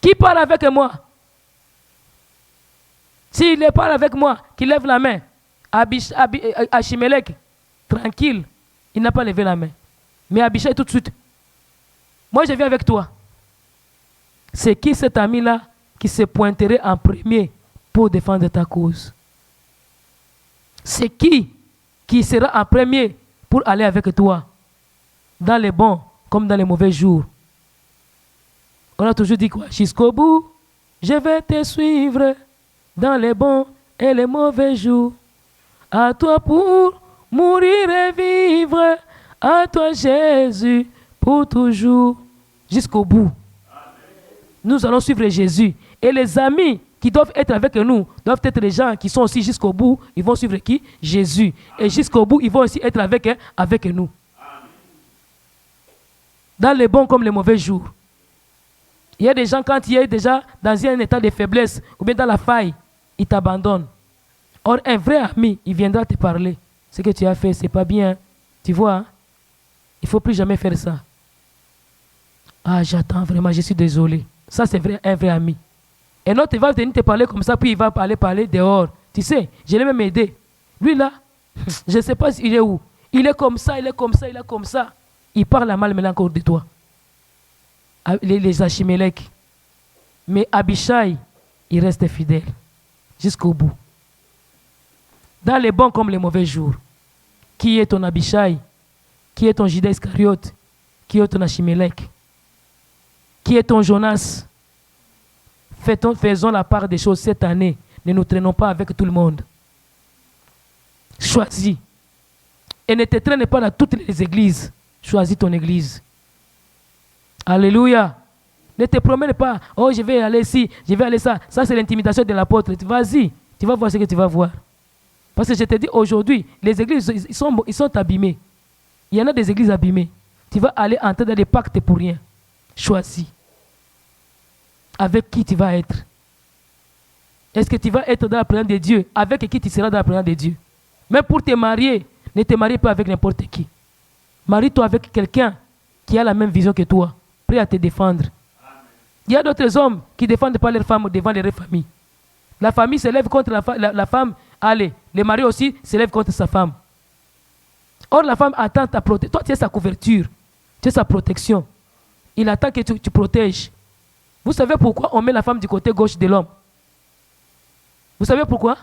Qui parle avec moi? S'il parle avec moi, qu'il lève la main. Achimelech, tranquille, il n'a pas levé la main. Mais Abishai tout de suite. Moi je viens avec toi. C'est qui cet ami-là qui se pointerait en premier pour défendre ta cause? C'est qui sera en premier pour aller avec toi dans les bons comme dans les mauvais jours? On a toujours dit quoi? Jusqu'au bout, je vais te suivre dans les bons et les mauvais jours. À toi pour mourir et vivre, à toi Jésus pour toujours. Jusqu'au bout. Nous allons suivre Jésus. Et les amis qui doivent être avec nous doivent être les gens qui sont aussi jusqu'au bout. Ils vont suivre qui? Jésus. Et jusqu'au bout, ils vont aussi être avec nous. Dans les bons comme les mauvais jours. Il y a des gens, quand il est déjà dans un état de faiblesse ou bien dans la faille, ils t'abandonnent. Or, un vrai ami, il viendra te parler. Ce que tu as fait, ce n'est pas bien. Tu vois, hein? Il ne faut plus jamais faire ça. Ah, j'attends vraiment, je suis désolé. Ça, c'est un vrai ami. Et l'autre, il va venir te parler comme ça, puis il va parler dehors. Tu sais, je l'ai même aidé. Lui, là, je ne sais pas il est où. Il est comme ça, il est comme ça, il est comme ça. Il parle mal maintenant encore de toi. Les Achimelech. Mais Abishai, il reste fidèle jusqu'au bout. Dans les bons comme les mauvais jours. Qui est ton Abishai? Qui est ton Judas Iscariote? Qui est ton Achimelech? Qui est ton Jonas? Faisons la part des choses cette année. Ne nous traînons pas avec tout le monde. Choisis. Et ne te traîne pas dans toutes les églises. Choisis ton église. Alléluia. Ne te promène pas. Oh, je vais aller ici, je vais aller ça. Ça, c'est l'intimidation de l'apôtre. Vas-y, tu vas voir ce que tu vas voir. Parce que je te dis aujourd'hui, les églises, ils sont abîmées. Il y en a des églises abîmées. Tu vas aller entrer dans des pactes pour rien. Choisis. Avec qui tu vas être? Est-ce que tu vas être dans la présence de Dieu? Avec qui tu seras dans la présence de Dieu? Même pour te marier, ne te marie pas avec n'importe qui. Marie-toi avec quelqu'un qui a la même vision que toi, prêt à te défendre. Il y a d'autres hommes qui ne défendent pas leurs femmes devant leur famille. La famille se lève contre la femme. Allez, le mari aussi se lève contre sa femme. Or, la femme attend ta protection. Toi, tu es sa couverture. Tu es sa protection. Il attend que tu protèges. Vous savez pourquoi on met la femme du côté gauche de l'homme? Vous savez pourquoi?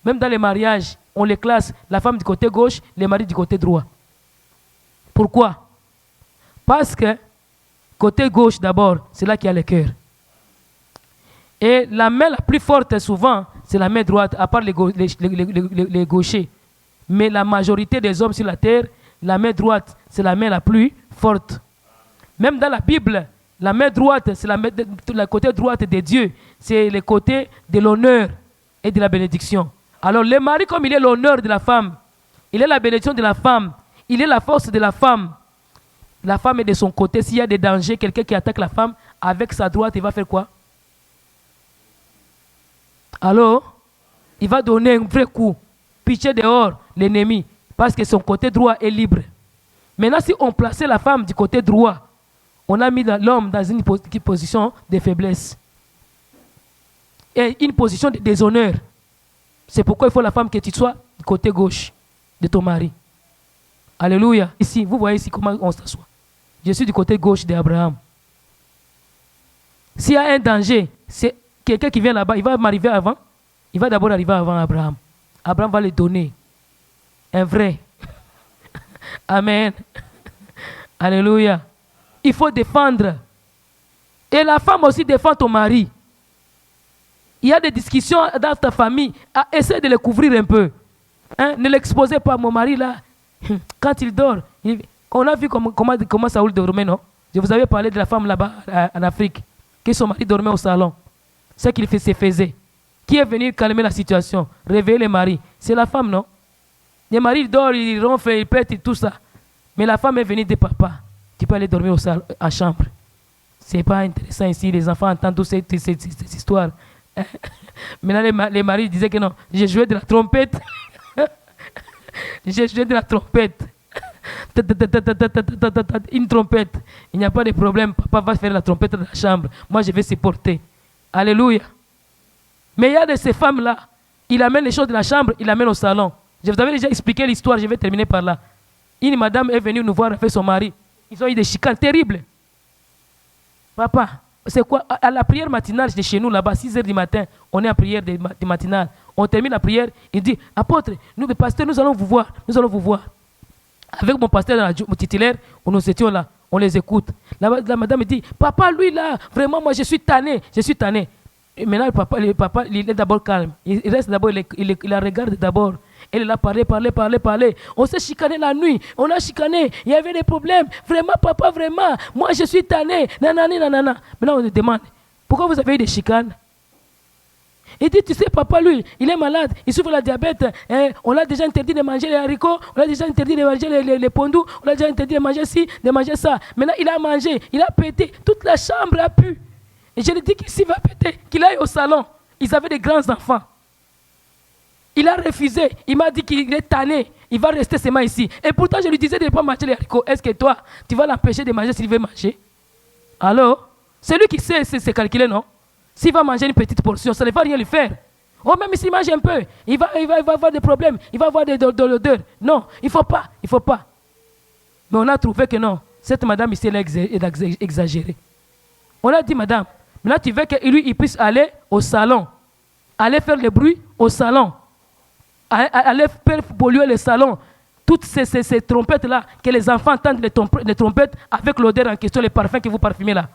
Même dans les mariages, on les classe, la femme du côté gauche, les maris du côté droit. Pourquoi? Parce que côté gauche d'abord, c'est là qu'il y a le cœur. Et la main la plus forte souvent, c'est la main droite, à part les gauchers. Mais la majorité des hommes sur la terre, la main droite, c'est la main la plus forte. Même dans la Bible, la main droite, c'est la côté droite de Dieu. C'est le côté de l'honneur et de la bénédiction. Alors le mari, comme il est l'honneur de la femme, il est la bénédiction de la femme, il est la force de la femme est de son côté. S'il y a des dangers, quelqu'un qui attaque la femme, avec sa droite, il va faire quoi? Alors, il va donner un vrai coup, pitcher dehors l'ennemi, parce que son côté droit est libre. Maintenant, si on plaçait la femme du côté droit, on a mis l'homme dans une position de faiblesse et une position de déshonneur. C'est pourquoi il faut la femme que tu sois du côté gauche de ton mari. Alléluia. Ici, vous voyez ici comment on s'assoit. Je suis du côté gauche d'Abraham. S'il y a un danger, c'est quelqu'un qui vient là-bas, il va m'arriver avant. Il va d'abord arriver avant Abraham. Abraham va le donner. Un vrai. Amen. Alléluia. Il faut défendre. Et la femme aussi défend ton mari. Il y a des discussions dans ta famille. Essaie de les couvrir un peu. Hein? Ne l'exposez pas. Mon mari là, quand il dort, on a vu comment Saoul dormait, non? Je vous avais parlé de la femme là-bas en Afrique, que son mari dormait au salon. Ce qu'il se faisait. Qui est venu calmer la situation, réveiller le mari? C'est la femme, non? Le mari dort, il ronfle, il pète et tout ça. Mais la femme est venue de papa. Tu peux aller dormir au salon, à chambre. C'est pas intéressant ici, les enfants entendent toutes ces histoires. Maintenant, les maris disaient que non, j'ai joué de la trompette. J'ai joué de la trompette. Une trompette. Il n'y a pas de problème. Papa va faire la trompette dans la chambre. Moi, je vais supporter. Alléluia. Mais il y a de ces femmes-là, il amène les choses de la chambre, il amène au salon. Je vous avais déjà expliqué l'histoire, je vais terminer par là. Une madame est venue nous voir avec son mari. Ils ont eu des chicanes terribles. Papa, c'est quoi? À la prière matinale de chez nous, là-bas, 6h du matin, on est en prière de matinale. On termine la prière, il dit, apôtre, nous, le pasteur, nous allons vous voir. Nous allons vous voir. Avec mon pasteur, mon titulaire, nous étions là, on les écoute. La madame dit, papa, lui là, vraiment, moi, je suis tanné. Et maintenant, le papa, il est d'abord calme. Il reste d'abord, il la regarde d'abord. Elle est là, parler. On s'est chicané la nuit. On a chicané. Il y avait des problèmes. Vraiment, papa, vraiment. Moi, je suis tanné. Nanana. Maintenant, on lui demande, pourquoi vous avez eu des chicanes? Il dit, tu sais, papa, lui, il est malade. Il souffre de la diabète. On l'a déjà interdit de manger les haricots. On l'a déjà interdit de manger les pondous. On l'a déjà interdit de manger ci, de manger ça. Maintenant, il a mangé. Il a pété. Toute la chambre a pu. Et je lui dis qu'il s'il va péter, qu'il aille au salon. Ils avaient des grands enfants. Il a refusé. Il m'a dit qu'il est tanné. Il va rester seulement ici. Et pourtant, je lui disais de ne pas manger les haricots. Est-ce que toi, tu vas l'empêcher de manger s'il veut manger? Alors, c'est lui qui sait se calculer, non? S'il va manger une petite portion, ça ne va rien lui faire. Oh, même s'il mange un peu, il va avoir des problèmes. Il va avoir de l'odeur. Non, il ne faut pas. Mais on a trouvé que non. Cette madame ici, elle a exagéré. On a dit, madame, maintenant tu veux que lui, il puisse aller au salon. Aller faire le bruit au salon. Aller faire polluer le salon. Toutes ces trompettes-là, que les enfants entendent les trompettes avec l'odeur en question, les parfums que vous parfumez là.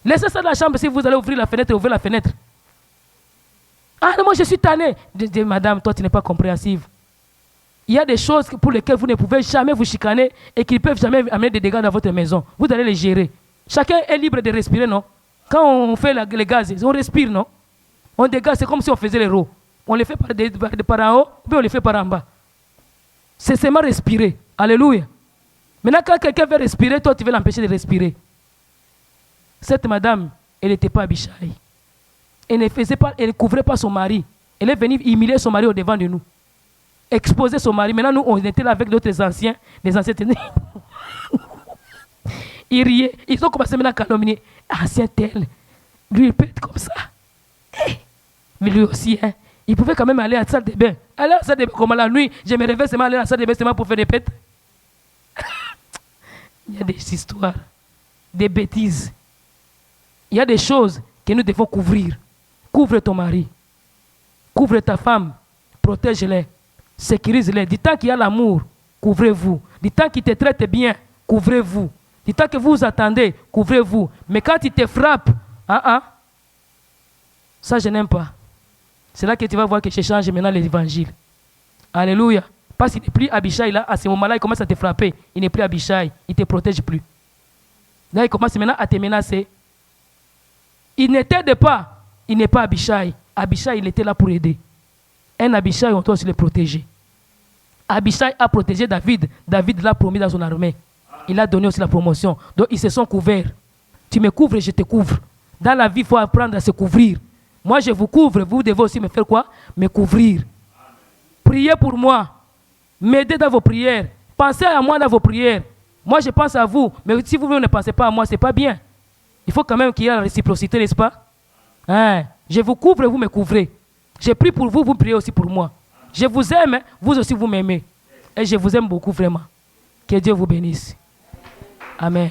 Laissez ça dans la chambre si vous allez ouvrir la fenêtre et ouvrir la fenêtre. Ah non, moi je suis tanné. Je dis, madame, toi tu n'es pas compréhensive. Il y a des choses pour lesquelles vous ne pouvez jamais vous chicaner et qui ne peuvent jamais amener des dégâts dans votre maison. Vous allez les gérer. Chacun est libre de respirer, non? Quand on fait les gaz, on respire, non? On dégage, c'est comme si on faisait les roues. On les fait par en haut, puis on les fait par en bas. C'est seulement respirer. Alléluia. Maintenant, quand quelqu'un veut respirer, toi, tu veux l'empêcher de respirer. Cette madame, elle n'était pas Abishai. Elle ne couvrait pas son mari. Elle est venue humilier son mari au devant de nous. Exposer son mari. Maintenant, nous, on était là avec d'autres anciens. Les anciens tenaient. Ils riaient. Ils ont commencé maintenant à calomnier. Ancien tel. Lui, il peut être comme ça. Mais lui aussi, hein, il pouvait quand même aller à la salle de bain. Aller à la salle de bain, comme la nuit, je me réveille seulement aller à la salle de bain seulement pour faire des pètes. Il y a des histoires, des bêtises. Il y a des choses que nous devons couvrir. Couvre ton mari. Couvre ta femme. Protège-les. sécurise-les. Du temps qu'il y a l'amour, couvrez-vous. Du temps qu'il te traite bien, couvrez-vous. Du temps que vous attendez, couvrez-vous. Mais quand il te frappe, ça je n'aime pas. C'est là que tu vas voir que je change maintenant l'évangile. Alléluia. Parce qu'il n'est plus Abishai là, à ce moment-là, il commence à te frapper. Il n'est plus Abishai, il ne te protège plus. Là, il commence maintenant à te menacer. Il ne t'aide pas, il n'est pas Abishai. Abishai, il était là pour aider. Un Abishai, on doit aussi le protéger. Abishai a protégé David. David l'a promis dans son armée. Il a donné aussi la promotion. Donc, ils se sont couverts. Tu me couvres, je te couvre. Dans la vie, il faut apprendre à se couvrir. Moi, je vous couvre. Vous devez aussi me faire quoi? Me couvrir. Priez pour moi. M'aider dans vos prières. Pensez à moi dans vos prières. Moi, je pense à vous. Mais si vous ne pensez pas à moi, ce n'est pas bien. Il faut quand même qu'il y ait la réciprocité, n'est-ce pas? Je vous couvre, vous me couvrez. Je prie pour vous, vous priez aussi pour moi. Je vous aime, vous aussi vous m'aimez. Et je vous aime beaucoup vraiment. Que Dieu vous bénisse. Amen.